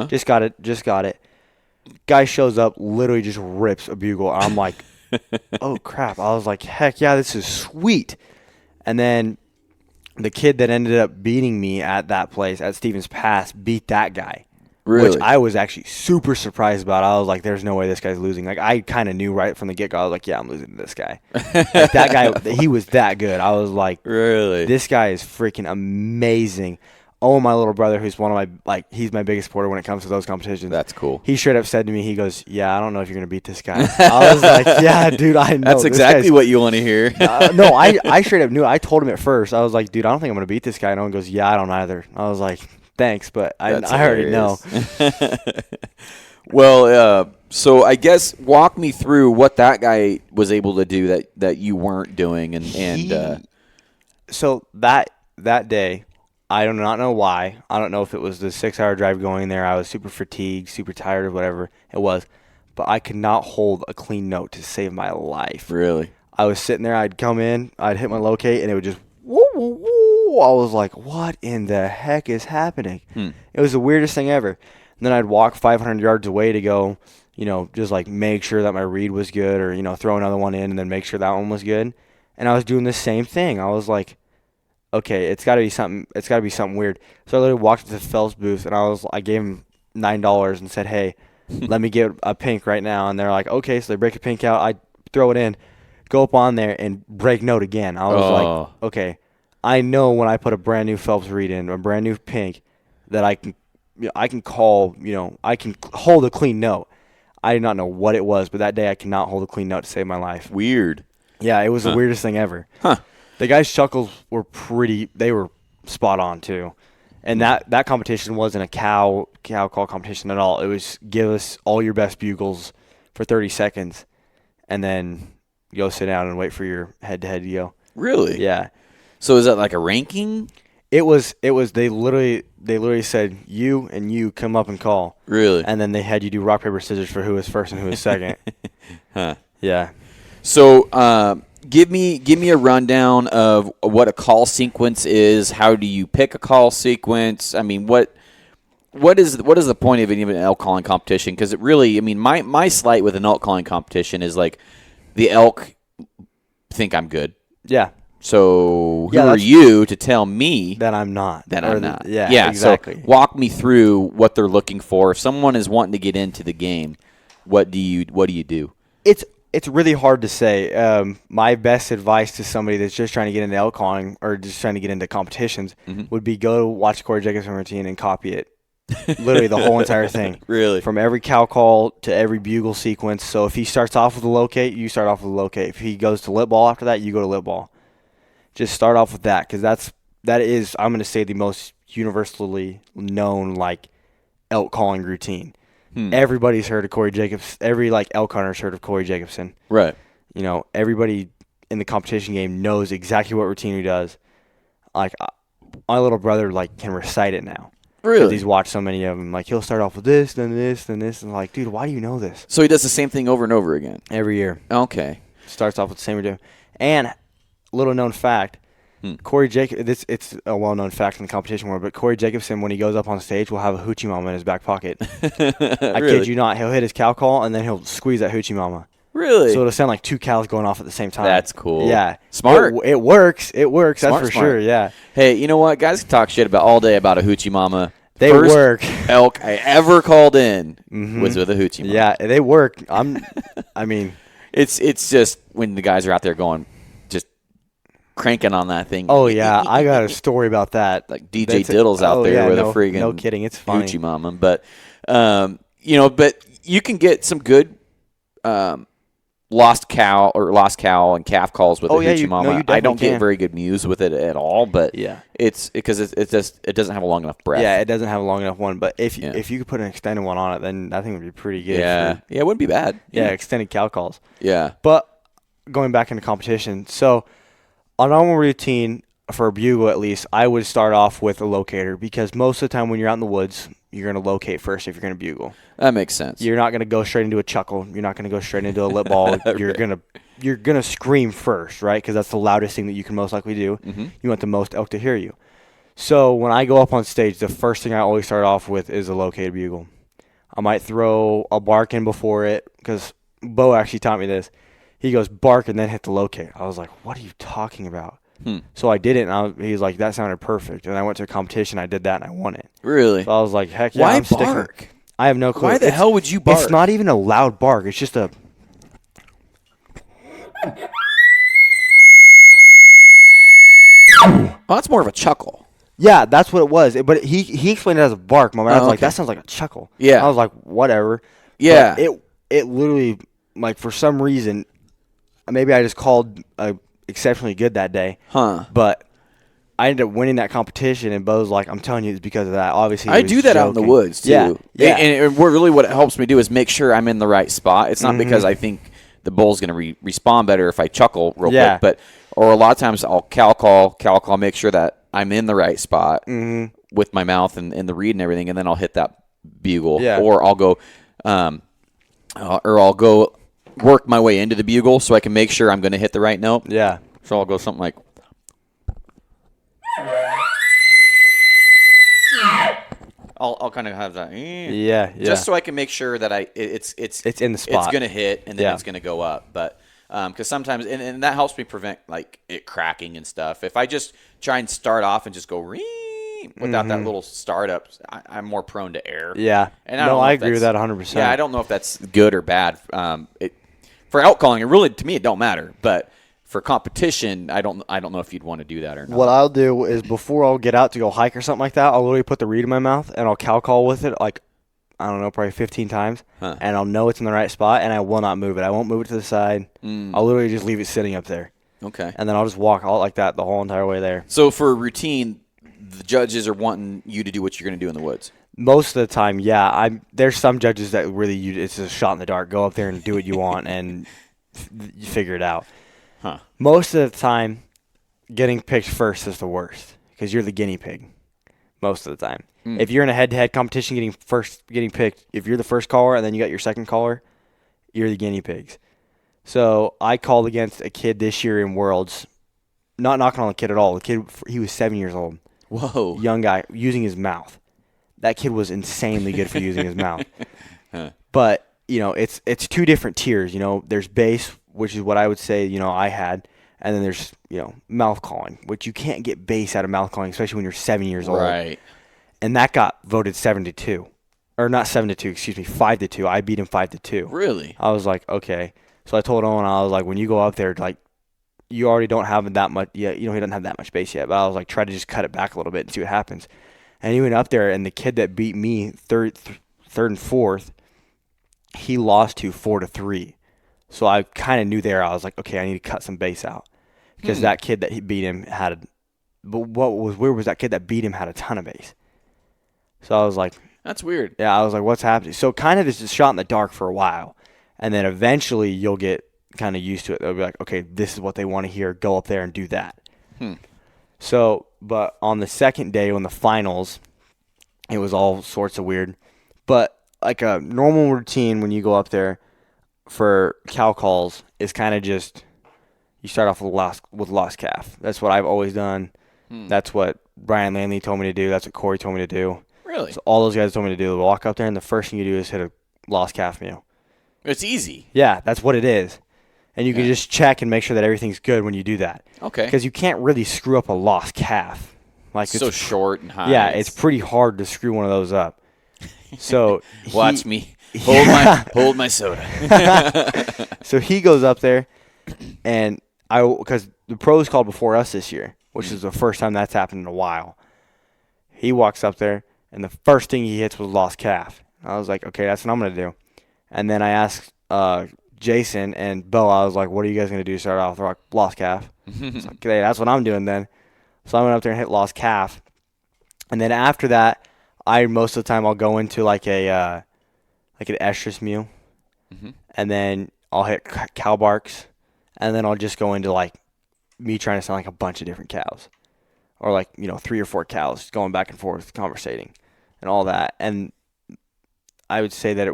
Just got it. Guy shows up, literally just rips a bugle. And I'm like, oh, crap. I was like, heck yeah, this is sweet. And then the kid that ended up beating me at that place, at Stevens Pass, beat that guy. Really? Which I was actually super surprised about. I was like, there's no way this guy's losing. Like, I kind of knew right from the get-go. I was like, yeah, I'm losing to this guy. Like, that guy, he was that good. I was like, really? This guy is freaking amazing. Oh, my little brother, who's one of my, he's my biggest supporter when it comes to those competitions. That's cool. He straight up said to me, he goes, yeah, I don't know if you're going to beat this guy. I was like, yeah, dude, I know. That's exactly what you want to hear. No, I straight up knew. I told him at first. I was like, dude, I don't think I'm going to beat this guy. And no one goes, yeah, I don't either. I was like, thanks, but I already know. Well, so I guess walk me through what that guy was able to do that you weren't doing. So that day, I do not know why. I don't know if it was the 6-hour drive going there. I was super fatigued, super tired, or whatever it was. But I could not hold a clean note to save my life. Really? I was sitting there. I'd come in. I'd hit my locate, and it would just woo, woo, woo. I was like, what in the heck is happening? It was the weirdest thing ever. And then I'd walk 500 yards away to go, just like make sure that my reed was good, or, throw another one in and then make sure that one was good. And I was doing the same thing. I was like, okay, it's got to be something. It's got to be something weird. So I literally walked to the Phelps booth, and I gave him $9 and said, "Hey, let me get a pink right now." And they're like, "Okay." So they break a pink out. I throw it in, go up on there, and break note again. I was like, okay, I know when I put a brand new Phelps reed in, a brand new pink, that I can call. I can hold a clean note. I did not know what it was, but that day I cannot hold a clean note to save my life. Weird. Yeah, it was the weirdest thing ever. Huh. The guys' chuckles were they were spot on too. And that competition wasn't a cow call competition at all. It was give us all your best bugles for 30 seconds and then go sit down and wait for your head-to-head to go. Really? Yeah. So is that like a ranking? It was they literally said you and you come up and call. Really? And then they had you do rock paper scissors for who was first and who was second. Huh. Yeah. So give me a rundown of what a call sequence is. How do you pick a call sequence? I mean, what is the point of even an elk calling competition? Because it really, I mean, my slight with an elk calling competition is like the elk think I'm good. Yeah. So who are you to tell me that I'm not? Yeah, exactly. So walk me through what they're looking for. If someone is wanting to get into the game, what do you do? It's really hard to say. My best advice to somebody that's just trying to get into elk calling or just trying to get into competitions would be go watch Corey Jacobson routine and copy it. Literally the whole entire thing. Really? From every cow call to every bugle sequence. So if he starts off with a locate, you start off with a locate. If he goes to lip ball after that, you go to lip ball. Just start off with that because that is, I'm going to say, the most universally known, like, elk calling routine. Everybody's heard of Corey Jacobs. Every, like, elk hunter's heard of Corey Jacobson. Right. You know, everybody in the competition game knows exactly what routine he does. Like, my little brother, like, can recite it now. Really? Because he's watched so many of them. Like, he'll start off with this, then this, then this. And like, dude, why do you know this? So he does the same thing over and over again? Every year. Okay. Starts off with the same routine. And, little known fact, Corey Jacobson, it's a well-known fact in the competition world, but Corey Jacobson, when he goes up on stage, will have a hoochie mama in his back pocket. I kid you not. He'll hit his cow call, and then he'll squeeze that hoochie mama. Really? So it'll sound like 2 cows going off at the same time. That's cool. Yeah. Smart. It works. It works. Smart, that's for smart. sure. Yeah. Hey, you know what? Guys can talk shit about all day about a hoochie mama. They First work. elk I ever called in was with a hoochie mama. Yeah, they work. I mean, it's just when the guys are out there going, just cranking on that thing. oh yeah, I got a story about that. Like DJ Diddle's out there with a freaking no kidding, it's funny. hoochie mama. But but you can get some good lost cow and calf calls with a hoochie mama. I don't get very good news with it at all, but yeah, it's because it doesn't have a long enough breath. Yeah, it doesn't have a long enough one. But if you could put an extended one on it, then I think it would be pretty good. Yeah, it wouldn't be bad. Yeah, extended cow calls. Yeah, but going back into competition, so a normal routine for a bugle, at least, I would start off with a locator because most of the time when you're out in the woods, you're going to locate first if you're going to bugle. That makes sense. You're not going to go straight into a chuckle. You're not going to go straight into a lip ball. You're gonna scream first, right? Because that's the loudest thing that you can most likely do. Mm-hmm. You want the most elk to hear you. So when I go up on stage, the first thing I always start off with is a located bugle. I might throw a bark in before it because Bo actually taught me this. He goes, bark and then hit the locate. I was like, what are you talking about? So I did it, and he was like, that sounded perfect. And I went to a competition, I did that, and I won it. Really? So I was like, heck yeah, Why I'm sticking. bark? I have no clue. Why the hell would you bark? It's not even a loud bark. It's just a... Well, that's more of a chuckle. Yeah, that's what it was. But he explained it as a bark. My man was like, that sounds like a chuckle. Yeah. I was like, whatever. Yeah. But it literally, like, for some reason, maybe I just called exceptionally good that day. Huh. But I ended up winning that competition, and Bo's like, I'm telling you, it's because of that. Obviously, I do that joking. out in the woods, too. Yeah. And what it helps me do is make sure I'm in the right spot. It's not because I think the bull's going to respond better if I chuckle real quick. Or a lot of times I'll cow call, make sure that I'm in the right spot with my mouth and the reed and everything, and then I'll hit that bugle. Yeah. Or I'll go work my way into the bugle so I can make sure I'm going to hit the right note. Yeah. So I'll go something like... I'll kind of have that. Yeah. Just so I can make sure that it's in the spot. It's going to hit, and then it's going to go up. But because sometimes, and that helps me prevent like it cracking and stuff. If I just try and start off and just go without that little startup, I'm more prone to error. Yeah. And I agree with that 100%. Yeah, I don't know if that's good or bad. For elk calling, it really, to me, it don't matter. But for competition, I don't know if you'd want to do that or not. What I'll do is before I'll get out to go hike or something like that, I'll literally put the reed in my mouth and I'll cow call with it like, I don't know, probably 15 times. And I'll know it's in the right spot, and I will not move it. I won't move it to the side. I'll literally just leave it sitting up there. Okay. And then I'll just walk out like that the whole entire way there. So for a routine, the judges are wanting you to do what you're going to do in the woods. Most of the time, yeah. There's some judges that really, it's a shot in the dark. Go up there and do what you want, and you figure it out. Huh. Most of the time, getting picked first is the worst because you're the guinea pig most of the time. If you're in a head-to-head competition getting picked, if you're the first caller and then you got your second caller, you're the guinea pigs. So I called against a kid this year in Worlds, not knocking on the kid at all. The kid, he was 7 years old. Whoa. Young guy, using his mouth. That kid was insanely good for using his mouth. But, it's two different tiers. There's base, which is what I would say, I had. And then there's, mouth calling, which you can't get base out of mouth calling, especially when you're 7 years old. Right. And that got voted 7-2. Or not 7-2, excuse me, 5-2. I beat him 5-2. Really? I was like, okay. So I told Owen, I was like, when you go up there, like, you already don't have that much yet. He doesn't have that much base yet. But I was like, try to just cut it back a little bit and see what happens. And he went up there, and the kid that beat me third and fourth, he lost to 4-3. So I kind of knew there. I was like, okay, I need to cut some base out. because that kid that he beat him had. But what was weird was that kid that beat him had a ton of base. So I was like, that's weird. Yeah, I was like, what's happening? So kind of it's just shot in the dark for a while, and then eventually you'll get kind of used to it. They'll be like, okay, this is what they want to hear. Go up there and do that. So, but on the second day when the finals, it was all sorts of weird. But like a normal routine when you go up there for cow calls is kind of just you start off with lost calf. That's what I've always done. That's what Brian Landley told me to do. That's what Corey told me to do. Really? So all those guys told me to do. Walk up there, and the first thing you do is hit a lost calf meal. It's easy. Yeah, that's what it is. And you can just check and make sure that everything's good when you do that. Okay. Because you can't really screw up a lost calf. Like it's so short and high. Yeah, it's pretty hard to screw one of those up. So watch me hold my soda. So he goes up there, and because the pros called before us this year, which is the first time that's happened in a while. He walks up there, and the first thing he hits was lost calf. I was like, okay, that's what I'm going to do. And then I asked Jason and Bo, I was like, what are you guys going to do to start off with lost calf? Like, okay, that's what I'm doing then. So I went up there and hit lost calf. And then after that, most of the time I'll go into like an estrus meal. And then I'll hit cow barks. And then I'll just go into like me trying to sound like a bunch of different cows. Or like, 3 or 4 cows going back and forth, conversating and all that. And I would say that it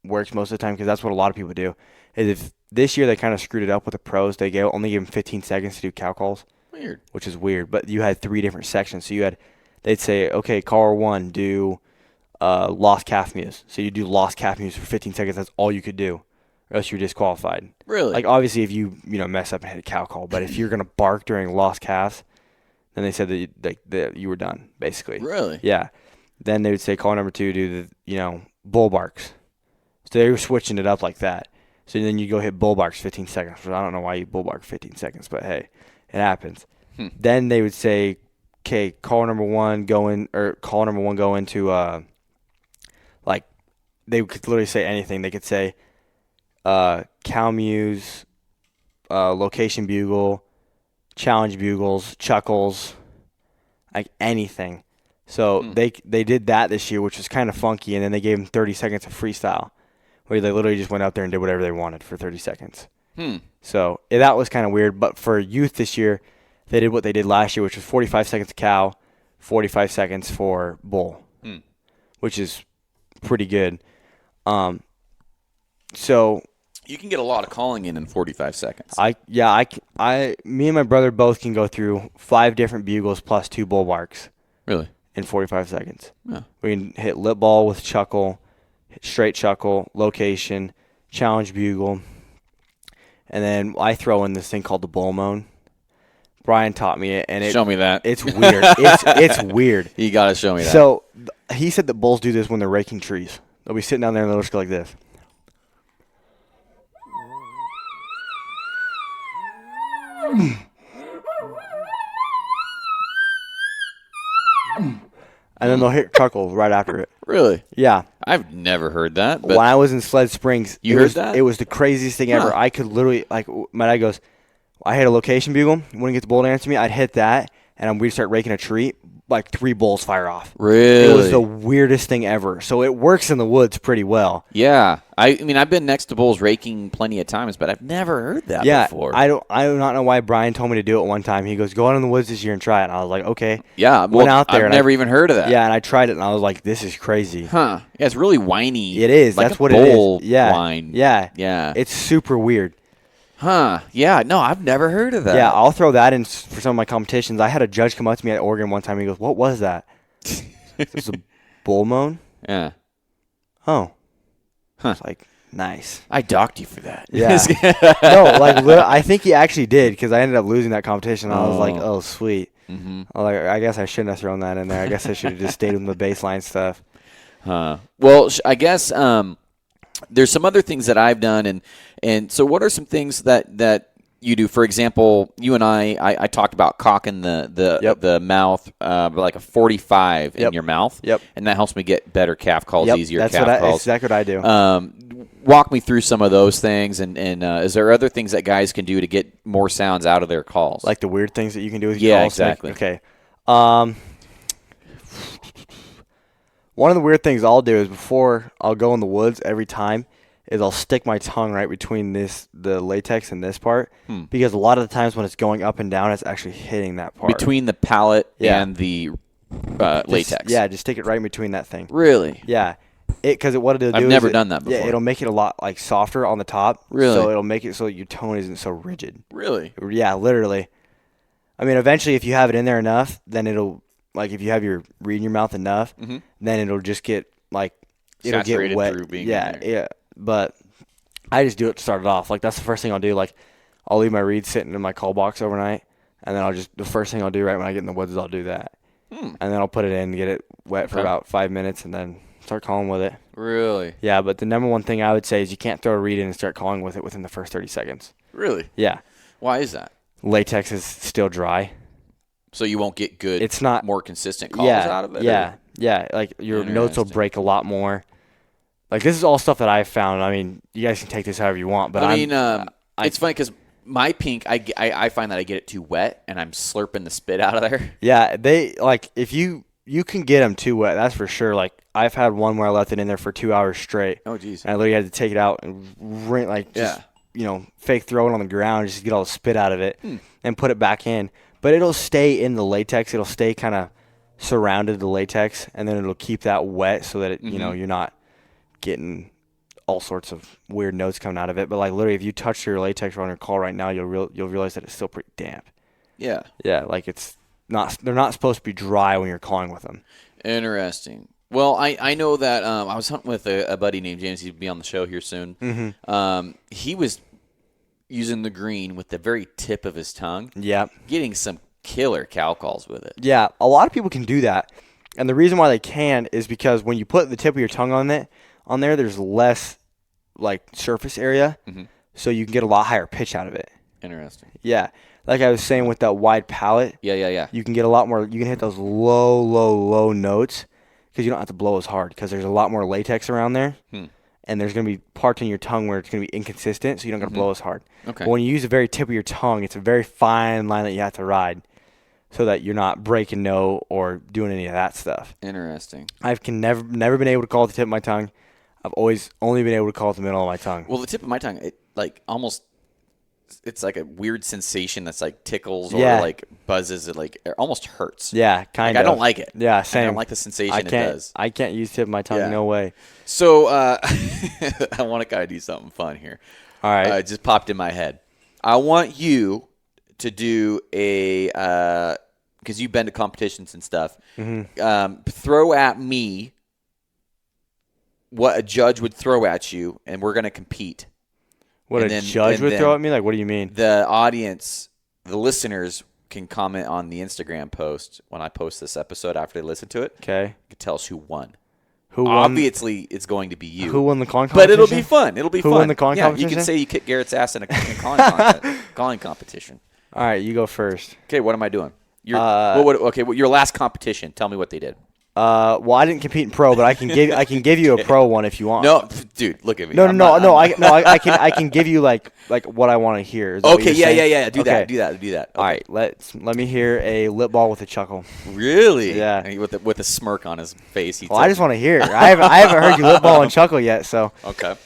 works most of the time because that's what a lot of people do. Is if this year they kind of screwed it up with the pros, they only gave them 15 seconds to do cow calls. Weird. Which is weird. But you had 3 different sections. So they'd say, okay, caller 1, do lost calf mews. So you do lost calf mews for 15 seconds. That's all you could do. Or else you're disqualified. Really? Like obviously if you mess up and hit a cow call, but if you're gonna bark during lost calves, then they said that you were done, basically. Really? Yeah. Then they would say call number 2, do the bull barks. So they were switching it up like that. So then you go hit bull barks 15 seconds. I don't know why you bull bark 15 seconds, but hey, it happens. Then they would say, okay, call number 1 go into like they could literally say anything. They could say cow mews, location bugle, challenge bugles, chuckles, like anything. So they did that this year, which was kind of funky, and then they gave them 30 seconds of freestyle, where they literally just went out there and did whatever they wanted for 30 seconds. So that was kind of weird. But for youth this year, they did what they did last year, which was 45 seconds cow, 45 seconds for bull, which is pretty good. So you can get a lot of calling in 45 seconds. Me and my brother both can go through 5 different bugles plus 2 bull barks. Really? In 45 seconds. Yeah. We can hit lip ball with chuckle, straight chuckle, location, challenge bugle, and then I throw in this thing called the bull moan. Brian taught me it, and show me that. It's weird. It's weird. You gotta show me that. So he said that bulls do this when they're raking trees. They'll be sitting down there and they'll just go like this. And then they'll hit chuckle right after it. Really? Yeah. I've never heard that. But when I was in Sled Springs, you heard that? It was the craziest thing ever. I could literally, like, my dad goes, I hit a location bugle. Wouldn't get the bull to answer me. I'd hit that, and we'd start raking a tree. Like 3 bulls fire off. Really? It was the weirdest thing ever. So it works in the woods pretty well. Yeah. I mean, I've been next to bulls raking plenty of times, but I've never heard that before. I do not know why Brian told me to do it one time. He goes, go out in the woods this year and try it. And I was like, okay. Yeah. Went out there. I've never even heard of that. Yeah, and I tried it, and I was like, this is crazy. Huh. Yeah, it's really whiny. It is. Like That's what it is. Yeah. Whine. Yeah. Yeah. It's super weird. Huh. Yeah. No, I've never heard of that. Yeah, I'll throw that in for some of my competitions. I had a judge come up to me at Oregon one time. And he goes, what was that? It's a bull moan? Yeah. Oh. Huh. It's like, nice. I docked you for that. Yeah. No, like, I think he actually did because I ended up losing that competition. I was like, oh, sweet. Mm-hmm. I guess I shouldn't have thrown that in there. I guess I should have just stayed with the baseline stuff. Well, I guess there's some other things that I've done. And so what are some things that you do. For example, you and I talked about cocking the mouth, like a 45 in your mouth. Yep. And that helps me get better calf calls, easier calf calls. That's exactly what I do. Walk me through some of those things, and is there other things that guys can do to get more sounds out of their calls? Like the weird things that you can do with your calls? Yeah, exactly. Okay. One of the weird things I'll do is before I'll go in the woods every time is I'll stick my tongue right between the latex and this part, because a lot of the times when it's going up and down, it's actually hitting that part. Between the palate and the latex. Just stick it right in between that thing. Really? Yeah. Because what it'll do I've never done that before. Yeah, it'll make it a lot like softer on the top. Really? So it'll make it so your tone isn't so rigid. Really? Yeah, literally. I mean, eventually, if you have it in there enough, then it'll, like, if you have your reed in your mouth enough, then it'll just get, like, it'll saturated get wet. Through being yeah, in there. yeah. But I just do it to start it off. Like, that's the first thing I'll do. Like, I'll leave my reed sitting in my call box overnight, and then the first thing I'll do right when I get in the woods is I'll do that. And then I'll put it in, get it wet for about 5 minutes, and then start calling with it. Really? Yeah, but the number one thing I would say is you can't throw a reed in and start calling with it within the first 30 seconds. Really? Yeah. Why is that? Latex is still dry. So you won't get good, it's not more consistent calls out of it? Yeah, yeah. Like, your notes will break a lot more. Like, this is all stuff that I've found. I mean, you guys can take this however you want. But it's funny because my pink, I find that I get it too wet, and I'm slurping the spit out of there. Yeah, if you can get them too wet, that's for sure. Like, I've had one where I left it in there for 2 hours straight. Oh, geez. And I literally had to take it out and fake throw it on the ground just to get all the spit out of it and put it back in. But it'll stay in the latex. It'll stay kind of surrounded the latex, and then it'll keep that wet so that you're not getting all sorts of weird notes coming out of it. But, like, literally, if you touch your latex on your call right now, you'll realize that it's still pretty damp. Yeah. Yeah, like, they're not supposed to be dry when you're calling with them. Interesting. Well, I know that I was hunting with a buddy named James. He'll be on the show here soon. He was using the green with the very tip of his tongue. Yeah. Getting some killer cow calls with it. Yeah, a lot of people can do that. And the reason why they can is because when you put the tip of your tongue on there, there's less, like, surface area, so you can get a lot higher pitch out of it. Interesting. Yeah. Like I was saying with that wide palate. Yeah. You can get a lot more. You can hit those low notes because you don't have to blow as hard because there's a lot more latex around there. And there's going to be parts in your tongue where it's going to be inconsistent, so you don't got to blow as hard. Okay. But when you use the very tip of your tongue, it's a very fine line that you have to ride so that you're not breaking note or doing any of that stuff. Interesting. I've never been able to call at the tip of my tongue. I've always only been able to call at the middle of my tongue. Well, the tip of my tongue, it's like a weird sensation that's like tickles or like buzzes. It almost hurts. Yeah, kind of. I don't like it. Yeah, same. I don't like the sensation it does. I can't use tip of my tongue. No way. So I want to kind of do something fun here. All right. It just popped in my head. I want you to do because you've been to competitions and stuff. Throw at me what a judge would throw at you, and we're going to compete. What a judge would throw at me? Like, what do you mean? The audience, the listeners, can comment on the Instagram post when I post this episode after they listen to it. Okay. You can tell us who won. Who won? Obviously, it's going to be you. Who won the calling competition? But it'll be fun. Who won the calling competition? You can say you kicked Garrett's ass in a calling competition. All right, you go first. Okay, what am I doing? Your last competition. Tell me what they did. Well, I didn't compete in pro, but I can give you a pro one if you want. No, dude, look at me. I can give you like what I want to hear. Okay, yeah. Do that. All right, let me hear a lip ball with a chuckle. Really? Yeah. And with a smirk on his face. I just want to hear it. I haven't heard you lip ball and chuckle yet, so. Okay.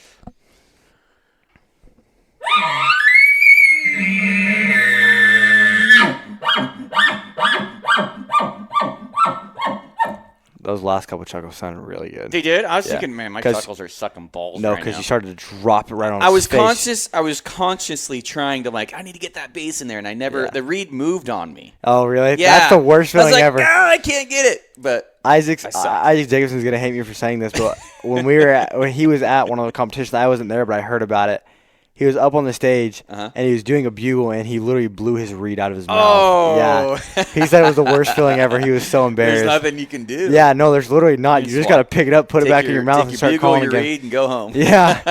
Those last couple chuckles sounded really good. They did? I was thinking, man, my chuckles are sucking balls. No, because you started to drop it right on his face. I was consciously trying to, I need to get that bass in there, and I never, the reed moved on me. Oh, really? Yeah. That's the worst feeling ever. I can't get it. But Isaac Jacobson's going to hate me for saying this, but when he was at one of the competitions, I wasn't there, but I heard about it. He was up on the stage, and he was doing a bugle, and he literally blew his reed out of his mouth. Oh. Yeah. He said it was the worst feeling ever. He was so embarrassed. There's nothing you can do. Yeah, no, there's literally not. You just got to pick it up, put it back in your mouth, and start calling again. Take your reed and go home. Yeah.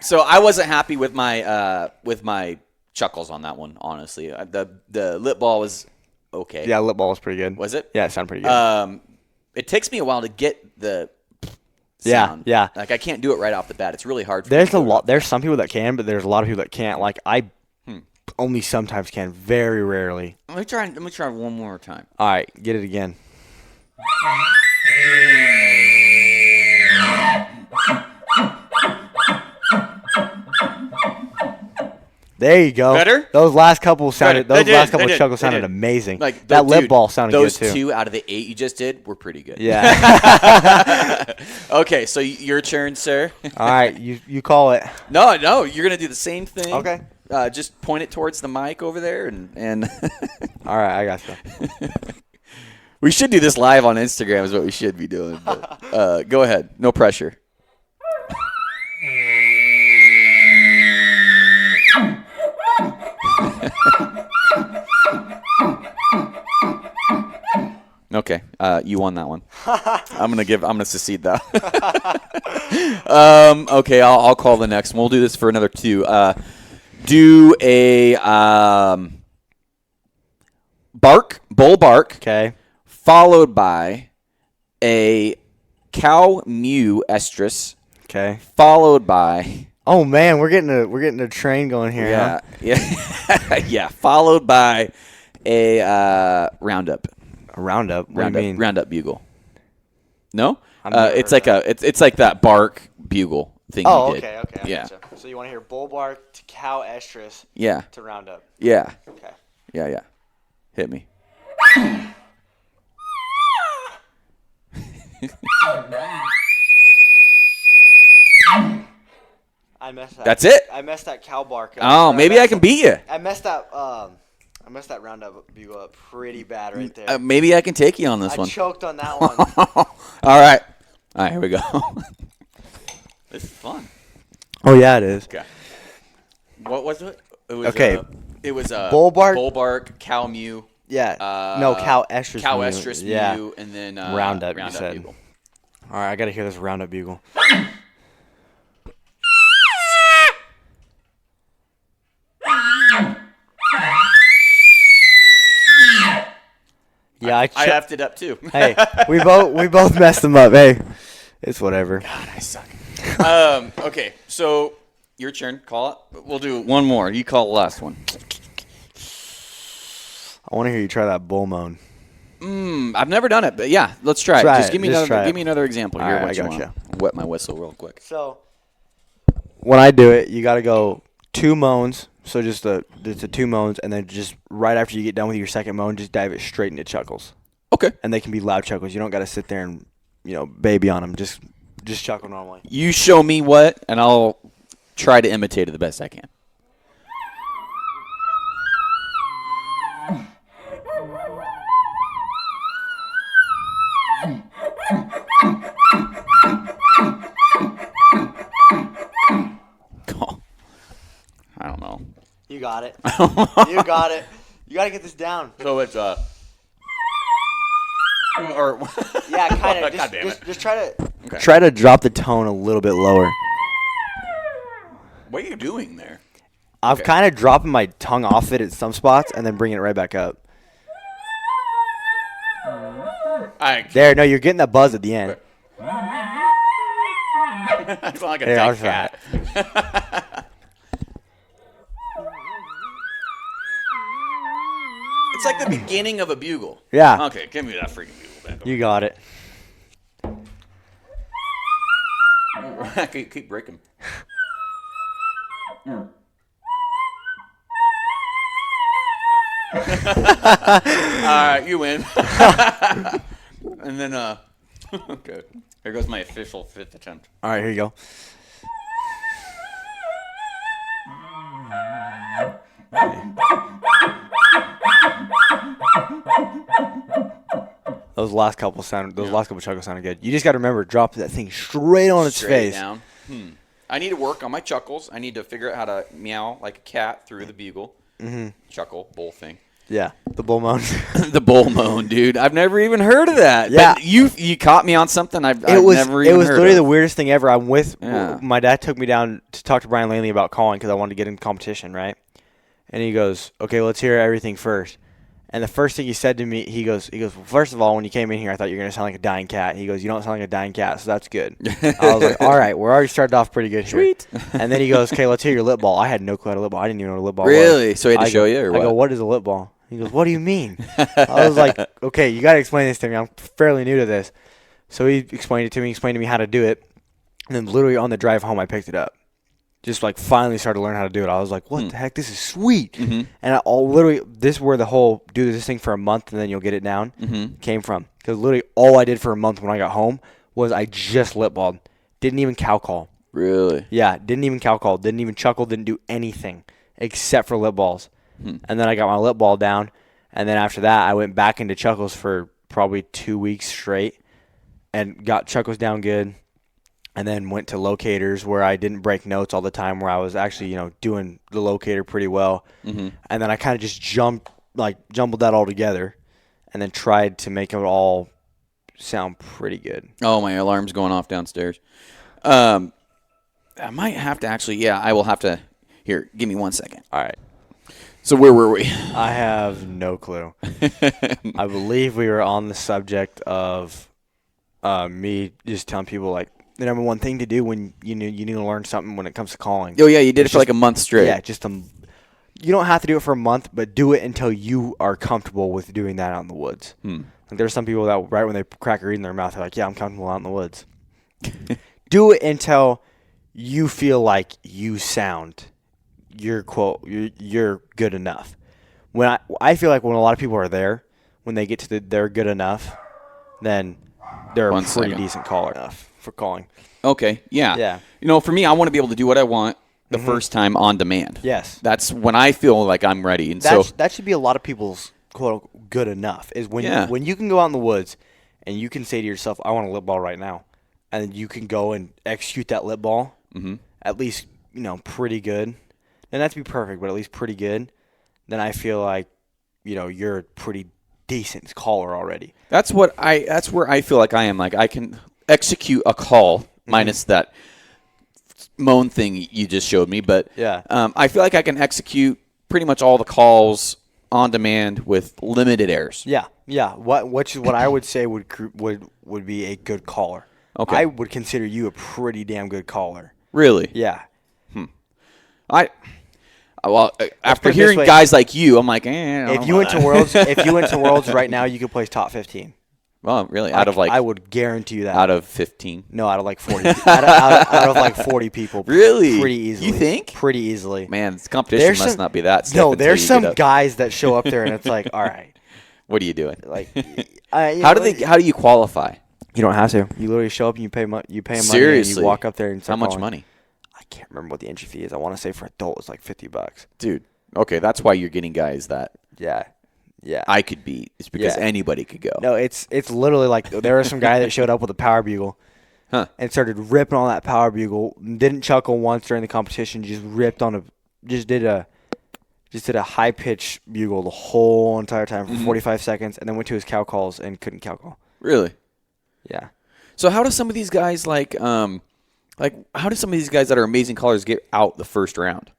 So I wasn't happy with my chuckles on that one, honestly. The lip ball was okay. Yeah, lip ball was pretty good. Was it? Yeah, it sounded pretty good. It takes me a while to get the sound. Yeah. Like I can't do it right off the bat. It's really hard for There's me a to do it. lot. There's some people that can, but there's a lot of people that can't. Like I only sometimes can, very rarely. Let me try one more time. All right, get it again. There you go. Better? Those last couple sounded. Better. Those last couple They chuckles did. sounded amazing. Like that lip dude, ball sounded good those too. 2 out of the 8 you just did were pretty good. Yeah. Okay, so your turn, sir. All right, you call it. No, you're gonna do the same thing. Okay. Just point it towards the mic over there, and All right, I got you. we should do this live on Instagram. Is what we should be doing. But, go ahead. No pressure. Okay, you won that one. I'm gonna secede that. Okay, I'll call the next one. We'll do this for another 2. Do a bull bark, Okay. followed by a cow mew estrus, Okay. followed by Oh man, we're getting a train going here. Huh? yeah, followed by a roundup. A roundup. What do you mean? Roundup bugle. No, I've never it's heard like it's like that bark bugle thing. Oh, you did. okay. I Yeah, gotcha. So you want to hear bull bark to cow estrus yeah, to roundup. yeah, Okay. yeah. Hit me. I messed that. That's it? I messed that cow bark up. Oh, Or maybe I can beat you. I messed that roundup bugle up pretty bad right there. Maybe I can take you on this I one. choked on that one. All right, here we go. This is fun. Oh yeah, it is. Okay. What was it? It was, Okay. It was bull bark, cow mew. Yeah. No, cow estrus. Cow mew. estrus Yeah. mew, and then Roundup, you said. bugle. All right, I gotta hear this roundup bugle. Yeah, I effed it up too. Hey, we both messed them up. Hey, it's whatever. God, I suck. Okay, so your turn. Call it. We'll do one more. You call the last one. I want to hear you try that bull moan. I've never done it, but yeah, let's try it. Just give me another example. All Here, right, what I you gotcha. want. Wet my whistle real quick. So when I do it, you got to go 2 moans. So just the 2 moans, and then just right after you get done with your second moan, just dive it straight into chuckles. Okay. And they can be loud chuckles. You don't got to sit there and baby on them. Just chuckle normally. You show me what, and I'll try to imitate it the best I can. I don't know. You got it. You got it. You got to get this down. So it's or Yeah, kind of. God damn it. Just try to Okay. try to drop the tone a little bit lower. What are you doing there? I've kind of dropping my tongue off it at some spots and then bringing it right back up. There, no, you're getting that buzz at the end. I sound like a dead cat. It's like the beginning of a bugle. Yeah. Okay, give me that freaking bugle back. You got it. Keep breaking. All right, you win. And then, okay. Here goes my official 5th attempt. All right, here you go. Those last couple chuckles sounded good. You just got to remember, drop that thing straight on its Straight face. down. I need to work on my chuckles. I need to figure out how to meow like a cat through the bugle. Chuckle, bull thing. Yeah, the bull moan. The bull moan, dude. I've never even heard of that. Yeah. But you caught me on something I've never even heard of. It was literally the weirdest thing ever. My dad took me down to talk to Brian Lanley about calling because I wanted to get in competition, right? And he goes, okay, let's hear everything first. And the first thing he said to me, he goes, well, first of all, when you came in here, I thought you were going to sound like a dying cat. He goes, you don't sound like a dying cat, so that's good. I was like, all right, we're already started off pretty good here. Sweet. And then he goes, okay, let's hear your lip ball. I had no clue how to lip ball. I didn't even know what a lip ball was. Really? So he had to show you, or what? I go, what is a lip ball? He goes, what do you mean? I was like, okay, you got to explain this to me. I'm fairly new to this. So he explained it to me, explained to me how to do it. And then literally on the drive home, I picked it up. Just like finally started to learn how to do it. I was like, what the heck? This is sweet. Mm-hmm. And this is where the whole do this thing for a month and then you'll get it down came from. Because literally all I did for a month when I got home was I just lip balled. Didn't even cow call. Really? Yeah, didn't even cow call. Didn't even chuckle. Didn't do anything except for lip balls. And then I got my lip ball down. And then after that, I went back into chuckles for probably 2 weeks straight and got chuckles down good. And then went to locators where I didn't break notes all the time, where I was actually, doing the locator pretty well. Mm-hmm. And then I kind of just jumbled that all together and then tried to make it all sound pretty good. Oh, my alarm's going off downstairs. I might have to actually, I will have to. Here, give me 1 second. All right. So where were we? I have no clue. I believe we were on the subject of me just telling people, like, the number one thing to do when you need to learn something when it comes to calling. Oh, yeah, you did it for like a month straight. Yeah, you don't have to do it for a month, but do it until you are comfortable with doing that out in the woods. Like, there's some people that right when they crack a reed in their mouth, they're like, yeah, I'm comfortable out in the woods. Do it until you feel like you sound, you're good enough. When I feel like when a lot of people are there, when they get to they're good enough, then they're a pretty decent caller enough for calling. Okay, yeah. For me, I want to be able to do what I want the first time on demand. Yes. That's when I feel like I'm ready. And that should be a lot of people's quote good enough is when you can go out in the woods and you can say to yourself, I want a lip ball right now. And then you can go and execute that lip ball at least, pretty good. And not to be perfect, but at least pretty good. Then I feel like, you're a pretty decent caller already. That's where I feel like I am. Like I can execute a call minus that moan thing you just showed me, but I feel like I can execute pretty much all the calls on demand with limited errors. Yeah. What I would say would be a good caller. Okay. I would consider you a pretty damn good caller. Really? Yeah. After hearing guys like you, I'm like, if you went to Worlds right now, you could place top 15. Well, really, I would guarantee you that. Out of 15? No, out of like 40. out of like 40 people. Really? Pretty easily. You think? Pretty easily. Man, this competition must not be that stiff. No, there's some guys that show up there and it's like, all right. What are you doing? Like, how do you qualify? You don't have to. You literally show up and you pay them money. Seriously? And you walk up there and start How much calling. money? I can't remember what the entry fee is. I want to say for adult it's like $50. Dude, okay, that's why you're getting guys that I could beat. It's because anybody could go. No, it's literally like there was some guy that showed up with a power bugle and started ripping on that power bugle. Didn't chuckle once during the competition. Just ripped on did a high pitch bugle the whole entire time for 45 seconds, and then went to his cow calls and couldn't cow call. Really? Yeah. So how do some of these guys how do some of these guys that are amazing callers get out the first round?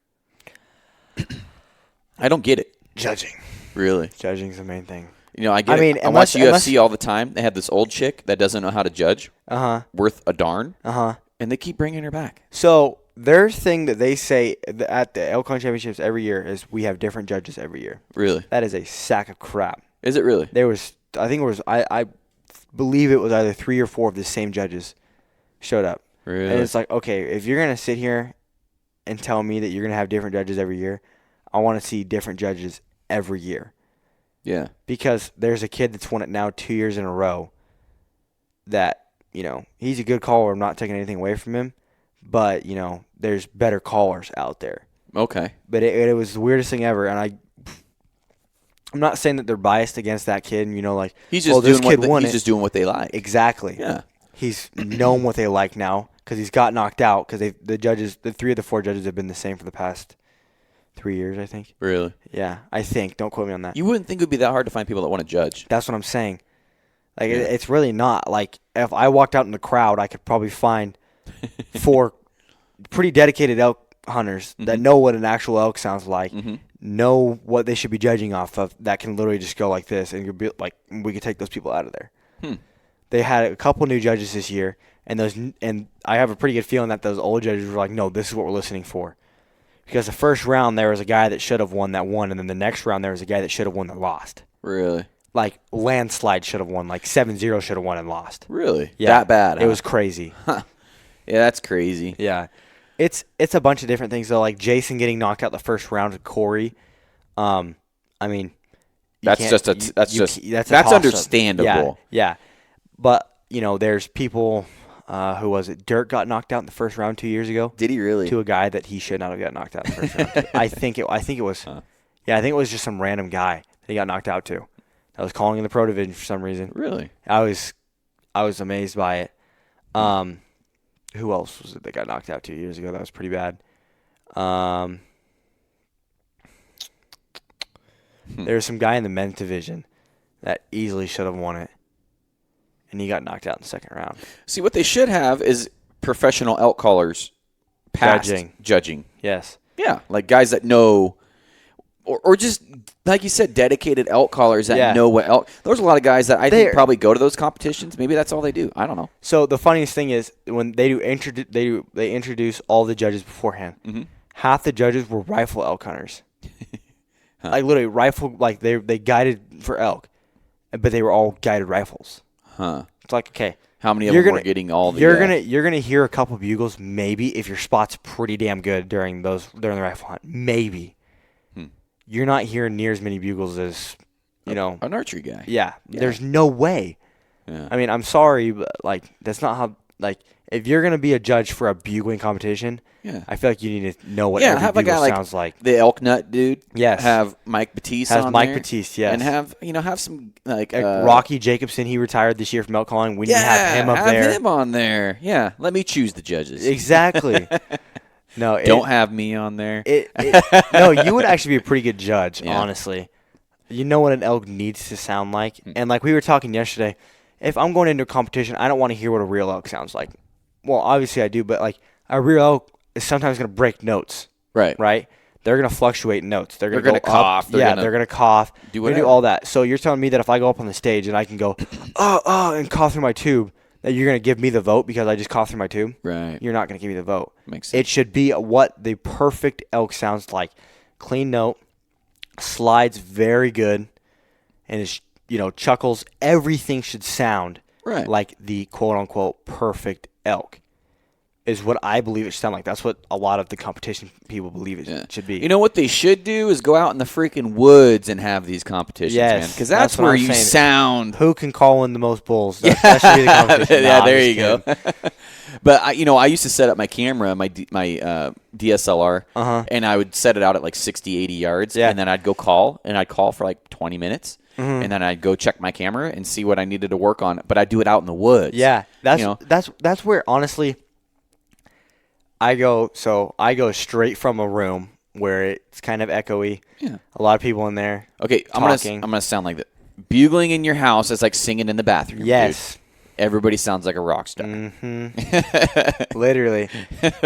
I don't get it. Judging. Really? Judging's the main thing. I watch UFC all the time. They have this old chick that doesn't know how to judge. Worth a darn. And they keep bringing her back. So their thing that they say at the Elk Championships every year is we have different judges every year. Really? That is a sack of crap. Is it really? I believe it was either 3 or 4 of the same judges showed up. Really? And it's like, okay, if you're going to sit here and tell me that you're going to have different judges every year, I want to see different judges every year. Yeah. Because there's a kid that's won it now 2 years in a row that, he's a good caller. I'm not taking anything away from him. But, there's better callers out there. Okay. But it was the weirdest thing ever. And I'm not saying that they're biased against that kid. And, he's just just doing what they like. Exactly. Yeah. He's known what they like now because he's got knocked out because the 3 of the 4 judges have been the same for the past 3 years, I think. Really? Yeah, I think. Don't quote me on that. You wouldn't think it would be that hard to find people that want to judge. That's what I'm saying. It's really not. Like, if I walked out in the crowd, I could probably find 4 pretty dedicated elk hunters that know what an actual elk sounds like, know what they should be judging off of that can literally just go like this, and you'll be like, we could take those people out of there. They had a couple new judges this year, and I have a pretty good feeling that those old judges were like, no, this is what we're listening for. Because the first round there was a guy that should have won that won, and then the next round there was a guy that should have won that lost. Really? Like landslide should have won, like 7-0 should have won and lost. Really? Yeah, That bad? It was crazy. Huh. Yeah, that's crazy. Yeah. It's a bunch of different things though, like Jason getting knocked out the first round with Corey. I mean, That's toss-up. understandable. Yeah. But, there's people who was it? Dirk got knocked out in the first round 2 years ago. Did he really? To a guy that he should not have got knocked out in the first round. I think it was I think it was just some random guy that he got knocked out to. I was calling in the pro division for some reason. Really? I was amazed by it. Who else was it that got knocked out 2 years ago? That was pretty bad. There was some guy in the men's division that easily should have won it, and he got knocked out in the second round. See, what they should have is professional elk callers judging. Yes. Yeah, like guys that know, or just, like you said, dedicated elk callers that know what elk. There's a lot of guys that I think probably go to those competitions. Maybe that's all they do. I don't know. So the funniest thing is when they introduce all the judges beforehand, half the judges were rifle elk hunters. Like literally rifle, like they guided for elk, but they were all guided rifles. Huh. It's like, okay, how many of them were getting all the? You're gonna hear a couple bugles maybe if your spot's pretty damn good during the rifle hunt. Maybe. You're not hearing near as many bugles as an archery guy. Yeah. There's no way. Yeah. I mean, I'm sorry, but like that's not how. Like, if you're gonna be a judge for a bugling competition, I feel like you need to know what every bugle sounds like. The Elk Nut dude. Yes. Have Mike Batiste on Mike there. Batiste, yes. And have some like Rocky Jacobson. He retired this year from elk calling. We need to have him up there. Have him on there. Yeah. Let me choose the judges. Exactly. No, don't have me on there. No, you would actually be a pretty good judge, honestly. You know what an elk needs to sound like. And like we were talking yesterday, if I'm going into a competition, I don't want to hear what a real elk sounds like. Well, obviously I do, but like a real elk is sometimes going to break notes. Right. They're going to fluctuate notes. They're going to cough. They're going to cough. Do all that. So you're telling me that if I go up on the stage and I can go, and cough through my tube, that you're going to give me the vote because I just coughed through my tube? Right. You're not going to give me the vote. Makes sense. It should be what the perfect elk sounds like. Clean note, slides very good, and it's, chuckles. Everything should sound like the quote-unquote perfect elk is what I believe it should sound like. That's what a lot of the competition people believe it should be. You know what they should do is go out in the freaking woods and have these competitions, man. Because that's where you sound. Who can call in the most bulls? That should be the competition. There you go. But I used to set up my camera, my DSLR, and I would set it out at like 60, 80 yards, and then I'd go call, and I'd call for like 20 minutes, and then I'd go check my camera and see what I needed to work on. But I'd do it out in the woods. Yeah, that's where honestly. I go straight from a room where it's kind of echoey. Yeah. A lot of people in there. Okay, I'm gonna sound like that. Bugling in your house is like singing in the bathroom. Yes. Dude. Everybody sounds like a rock star. Mm-hmm. Literally.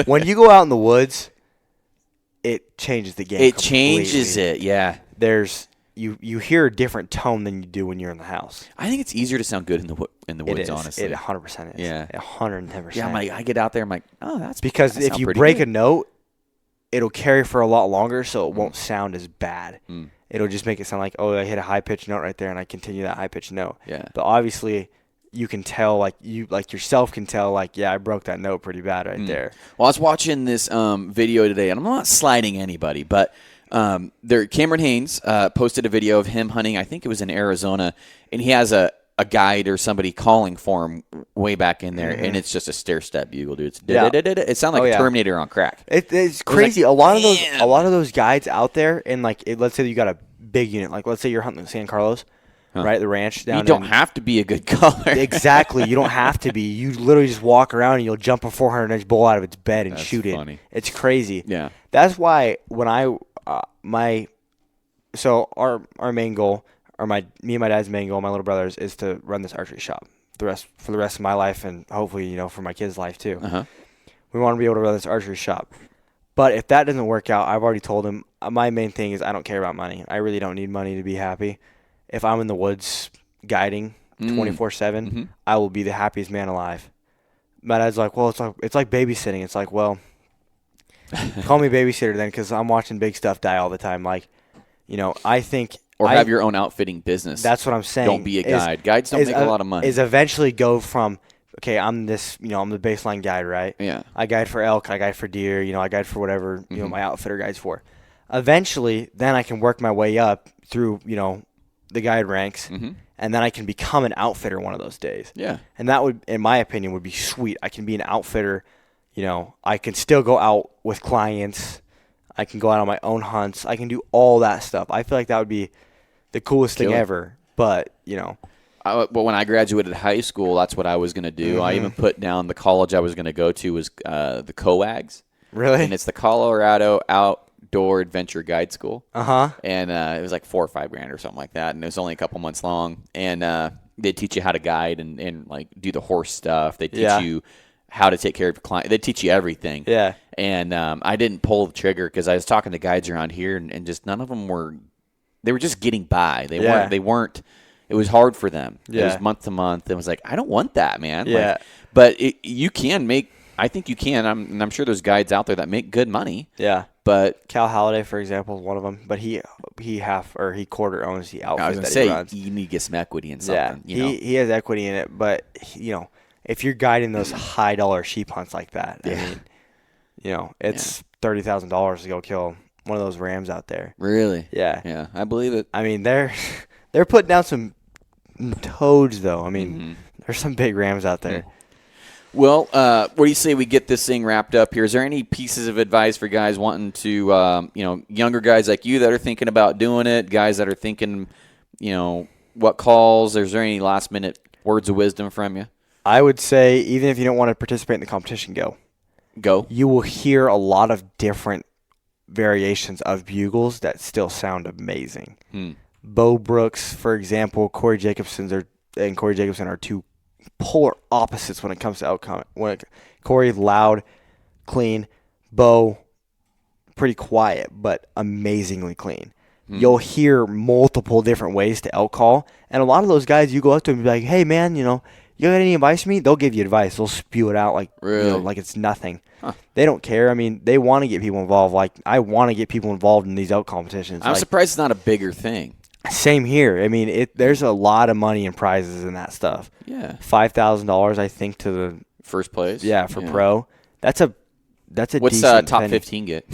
When you go out in the woods, it changes the game. It changes it, yeah. You hear a different tone than you do when you're in the house. I think it's easier to sound good in the woods, honestly. It 100% is. Yeah. 110%. Yeah, I get out there, I'm like, oh, that's because if you break a note, it'll carry for a lot longer, so it won't sound as bad. It'll just make it sound like, oh, I hit a high-pitched note right there, and I continue that high-pitched note. Yeah. But obviously, you can tell, like yourself can tell, like, yeah, I broke that note pretty bad right there. Well, I was watching this video today, and I'm not sliding anybody, but Cameron Haynes posted a video of him hunting. I think it was in Arizona, and he has a guide or somebody calling for him way back in there, and it's just a stair-step bugle, dude. It sounds like a Terminator on crack. It's crazy. Like, a lot of those guides out there, and like let's say you got a big unit, like let's say you're hunting San Carlos. Right, the ranch down. You don't have to be a good caller. Exactly, you don't have to be. You literally just walk around and you'll jump a 400-inch bull out of its bed and shoot it. It's crazy. Yeah, that's why when our main goal, or me and my dad's main goal, my little brother's, is to run this archery shop for the rest of my life, and hopefully for my kids' life too. We want to be able to run this archery shop. But if that doesn't work out, I've already told him my main thing is I don't care about money. I really don't need money to be happy. If I'm in the woods guiding 24/7, I will be the happiest man alive. My dad's like, well, it's like babysitting. It's like, well, call me babysitter then, because I'm watching big stuff die all the time. Like, I think have your own outfitting business. That's what I'm saying. Don't be a guide. Guides don't make a lot of money. Is eventually go from, okay, I'm this, I'm the baseline guide, right? Yeah. I guide for elk, I guide for deer, I guide for whatever, my outfitter guides for. Eventually, then I can work my way up through, the guide ranks, and then I can become an outfitter one of those days. Yeah. And that would, in my opinion, would be sweet. I can be an outfitter, I can still go out with clients. I can go out on my own hunts. I can do all that stuff. I feel like that would be the coolest thing ever. But, But when I graduated high school, that's what I was going to do. I even put down the college I was going to go to was the COAGs. Really? And it's the Colorado Outdoor Adventure Guide School. Uh-huh. And it was like $4 or $5 grand or something like that. And it was only a couple months long. And they teach you how to guide and like do the horse stuff. They teach you how to take care of your client. They teach you everything. Yeah. And I didn't pull the trigger because I was talking to guides around here, and just none of them were. They were just getting by. They weren't. They weren't. It was hard for them. Yeah. It was month to month. It was like, I don't want that, man. Yeah. Like, but you can make. I think you can. I'm sure there's guides out there that make good money. Yeah. But Cal Halliday, for example, is one of them. But he quarter owns the outfit I was gonna that say, he runs. You need to get some equity in something. Yeah. He has equity in it, but if you're guiding those high dollar sheep hunts like that, I mean, it's $30,000 to go kill one of those rams out there. Really? Yeah. Yeah, I believe it. I mean, they're putting down some toads, though. I mean, there's some big rams out there. Well, what do you say we get this thing wrapped up here? Is there any pieces of advice for guys wanting to, younger guys like you that are thinking about doing it, guys that are thinking, what calls? Is there any last minute words of wisdom from you? I would say, even if you don't want to participate in the competition, go. You will hear a lot of different variations of bugles that still sound amazing. Bo Brooks, for example, Corey Jacobson are two polar opposites when it comes to outcome. Corey, loud, clean. Bo, pretty quiet, but amazingly clean. You'll hear multiple different ways to elk call, and a lot of those guys, you go up to them and be like, hey, man, you got any advice for me? They'll give you advice. They'll spew it out like like it's nothing. Huh. They don't care. I mean, they want to get people involved. Like, I want to get people involved in these elk competitions. I'm surprised it's not a bigger thing. Same here. I mean, there's a lot of money and prizes in that stuff. Yeah. $5,000, I think, to the first place. Yeah, for pro. That's a What's decent top penny. 15 get?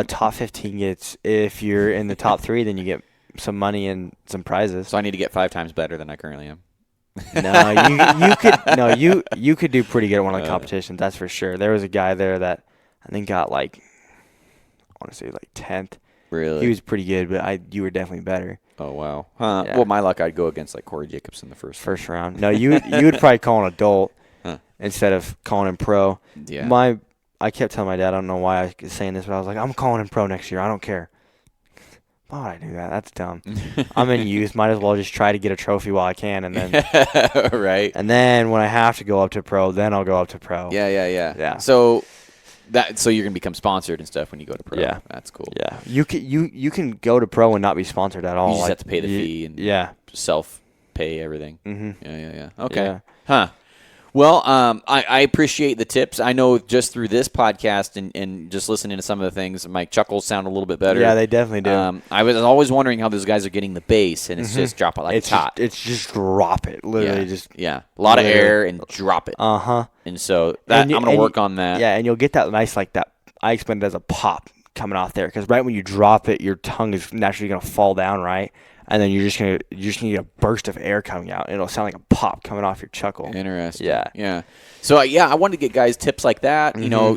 Top 15 gets, if you're in the top 3, then you get some money and some prizes. So I need to get 5 times better than I currently am. You could do pretty good at one of the competitions, that's for sure. There was a guy there that I think got I want to say 10th. Really? He was pretty good, but you were definitely better. Oh wow. Huh. Yeah. Well, my luck, I'd go against Corey Jacobson the first round. No, you would probably call an adult instead of calling him pro. Yeah. I kept telling my dad, I don't know why I was saying this, but I was like, I'm calling him pro next year. I don't care. Why would I do that? That's dumb. I'm in youth. Might as well just try to get a trophy while I can, and then right. And then when I have to go up to pro, then I'll go up to pro. Yeah. So you're gonna become sponsored and stuff when you go to pro. Yeah, that's cool. Yeah, you can go to pro and not be sponsored at all. You just have to pay the fee and self pay everything. Yeah. Okay. Yeah. Huh. Well, I appreciate the tips. I know just through this podcast and just listening to some of the things, my chuckles sound a little bit better. Yeah, they definitely do. I was always wondering how those guys are getting the bass, and it's just drop it like it's hot. It's just drop it, literally. A lot of air and drop it. And so I'm going to work on that. Yeah, and you'll get that nice that. I explained it as a pop coming off there, because right when you drop it, your tongue is naturally going to fall down, right? And then you're just gonna get a burst of air coming out. It'll sound like a pop coming off your chuckle. Interesting. Yeah. So I wanted to get guys tips like that.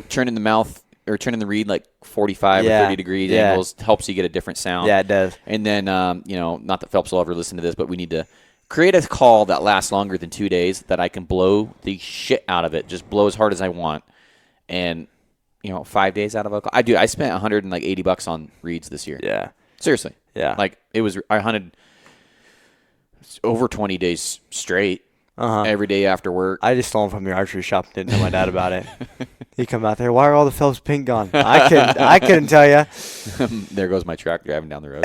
Turning the mouth or turning the reed 45 or 30 degrees angles helps you get a different sound. Yeah, it does. And then not that Phelps will ever listen to this, but we need to create a call that lasts longer than 2 days that I can blow the shit out of it, just blow as hard as I want, and 5 days out of a call. I spent $180 on reeds this year. Yeah. Seriously. Yeah. I hunted over 20 days straight every day after work. I just stole them from your archery shop and didn't tell my dad about it. You come out there. Why are all the Phelps pink gone? I couldn't tell you. There goes my truck driving down the road.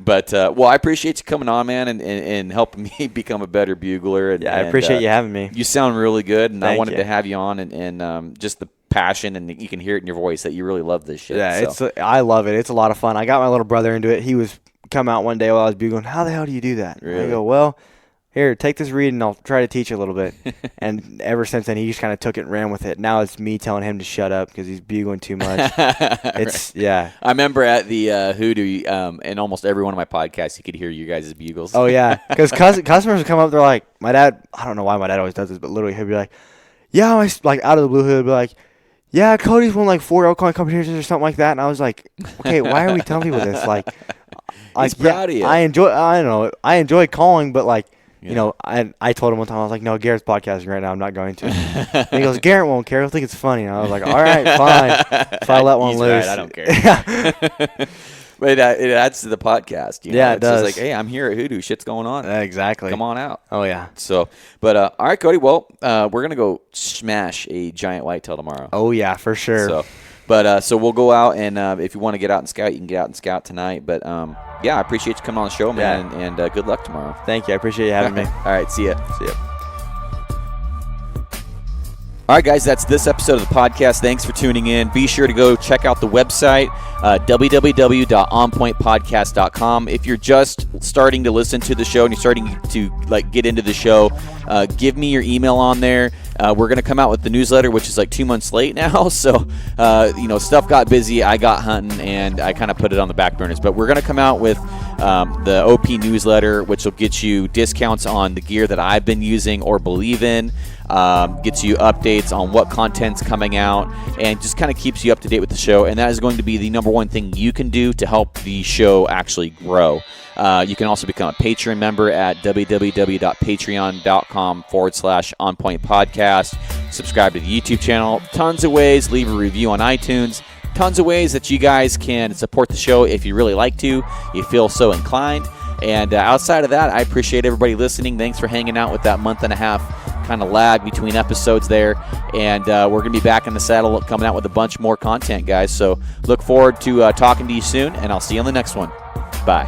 But, well, I appreciate you coming on, man, and helping me become a better bugler. And, I appreciate you having me. You sound really good, and I wanted you. to have you on, and just the passion, and you can hear it in your voice that you really love this shit. Yeah, so. I love it. It's a lot of fun. I got my little brother into it. He was come out one day while I was bugling. How the hell do you do that? Really? I go, well, here, take this read, and I'll try to teach you a little bit. And ever since then, he just kind of took it and ran with it. Now it's me telling him to shut up because he's bugling too much. It's yeah. I remember at the Hoodoo, and almost every one of my podcasts, you could hear you guys' bugles. Oh yeah, because customers would come up, they're like, my dad. I don't know why my dad always does this, but literally he'll be like, yeah, like out of the blue, he'll be like, yeah, Cody's won like 4 elk calling competitions or something like that, and I was like, okay, why are we telling people this? Like, He's proud of you. I enjoy calling, but like. Yeah. You know, I told him one time, I was like, no, Garrett's podcasting right now. I'm not going to. And he goes, Garrett won't care. He'll think it's funny. And I was like, all right, fine. If I let one He's loose. Right, I don't care. But it adds to the podcast. You know? Yeah, it it's does. Just like, hey, I'm here at Hoodoo. Shit's going on. Exactly. Come on out. Oh, yeah. So, but all right, Cody. Well, we're going to go smash a giant whitetail tomorrow. Oh, yeah, for sure. So, but so we'll go out, and if you want to get out and scout, you can get out and scout tonight. But yeah, I appreciate you coming on the show, man, and good luck tomorrow. Thank you. I appreciate you having me. All right, see ya. All right, guys, that's this episode of the podcast. Thanks for tuning in. Be sure to go check out the website, www.onpointpodcast.com. If you're just starting to listen to the show and you're starting to get into the show, give me your email on there. We're going to come out with the newsletter, which is like 2 months late now. So, stuff got busy. I got hunting, and I kind of put it on the back burners. But we're going to come out with the OP newsletter, which will get you discounts on the gear that I've been using or believe in. Gets you updates on what content's coming out, and just kind of keeps you up to date with the show. And that is going to be the number one thing you can do to help the show actually grow. You can also become a Patreon member at www.patreon.com/onpointpodcast. Subscribe to the YouTube channel. Tons of ways. Leave a review on iTunes. Tons of ways that you guys can support the show if you really like to, you feel so inclined. And outside of that, I appreciate everybody listening. Thanks for hanging out with that month and a half kind of lag between episodes there. And we're going to be back in the saddle coming out with a bunch more content, guys. So look forward to talking to you soon, and I'll see you on the next one. Bye.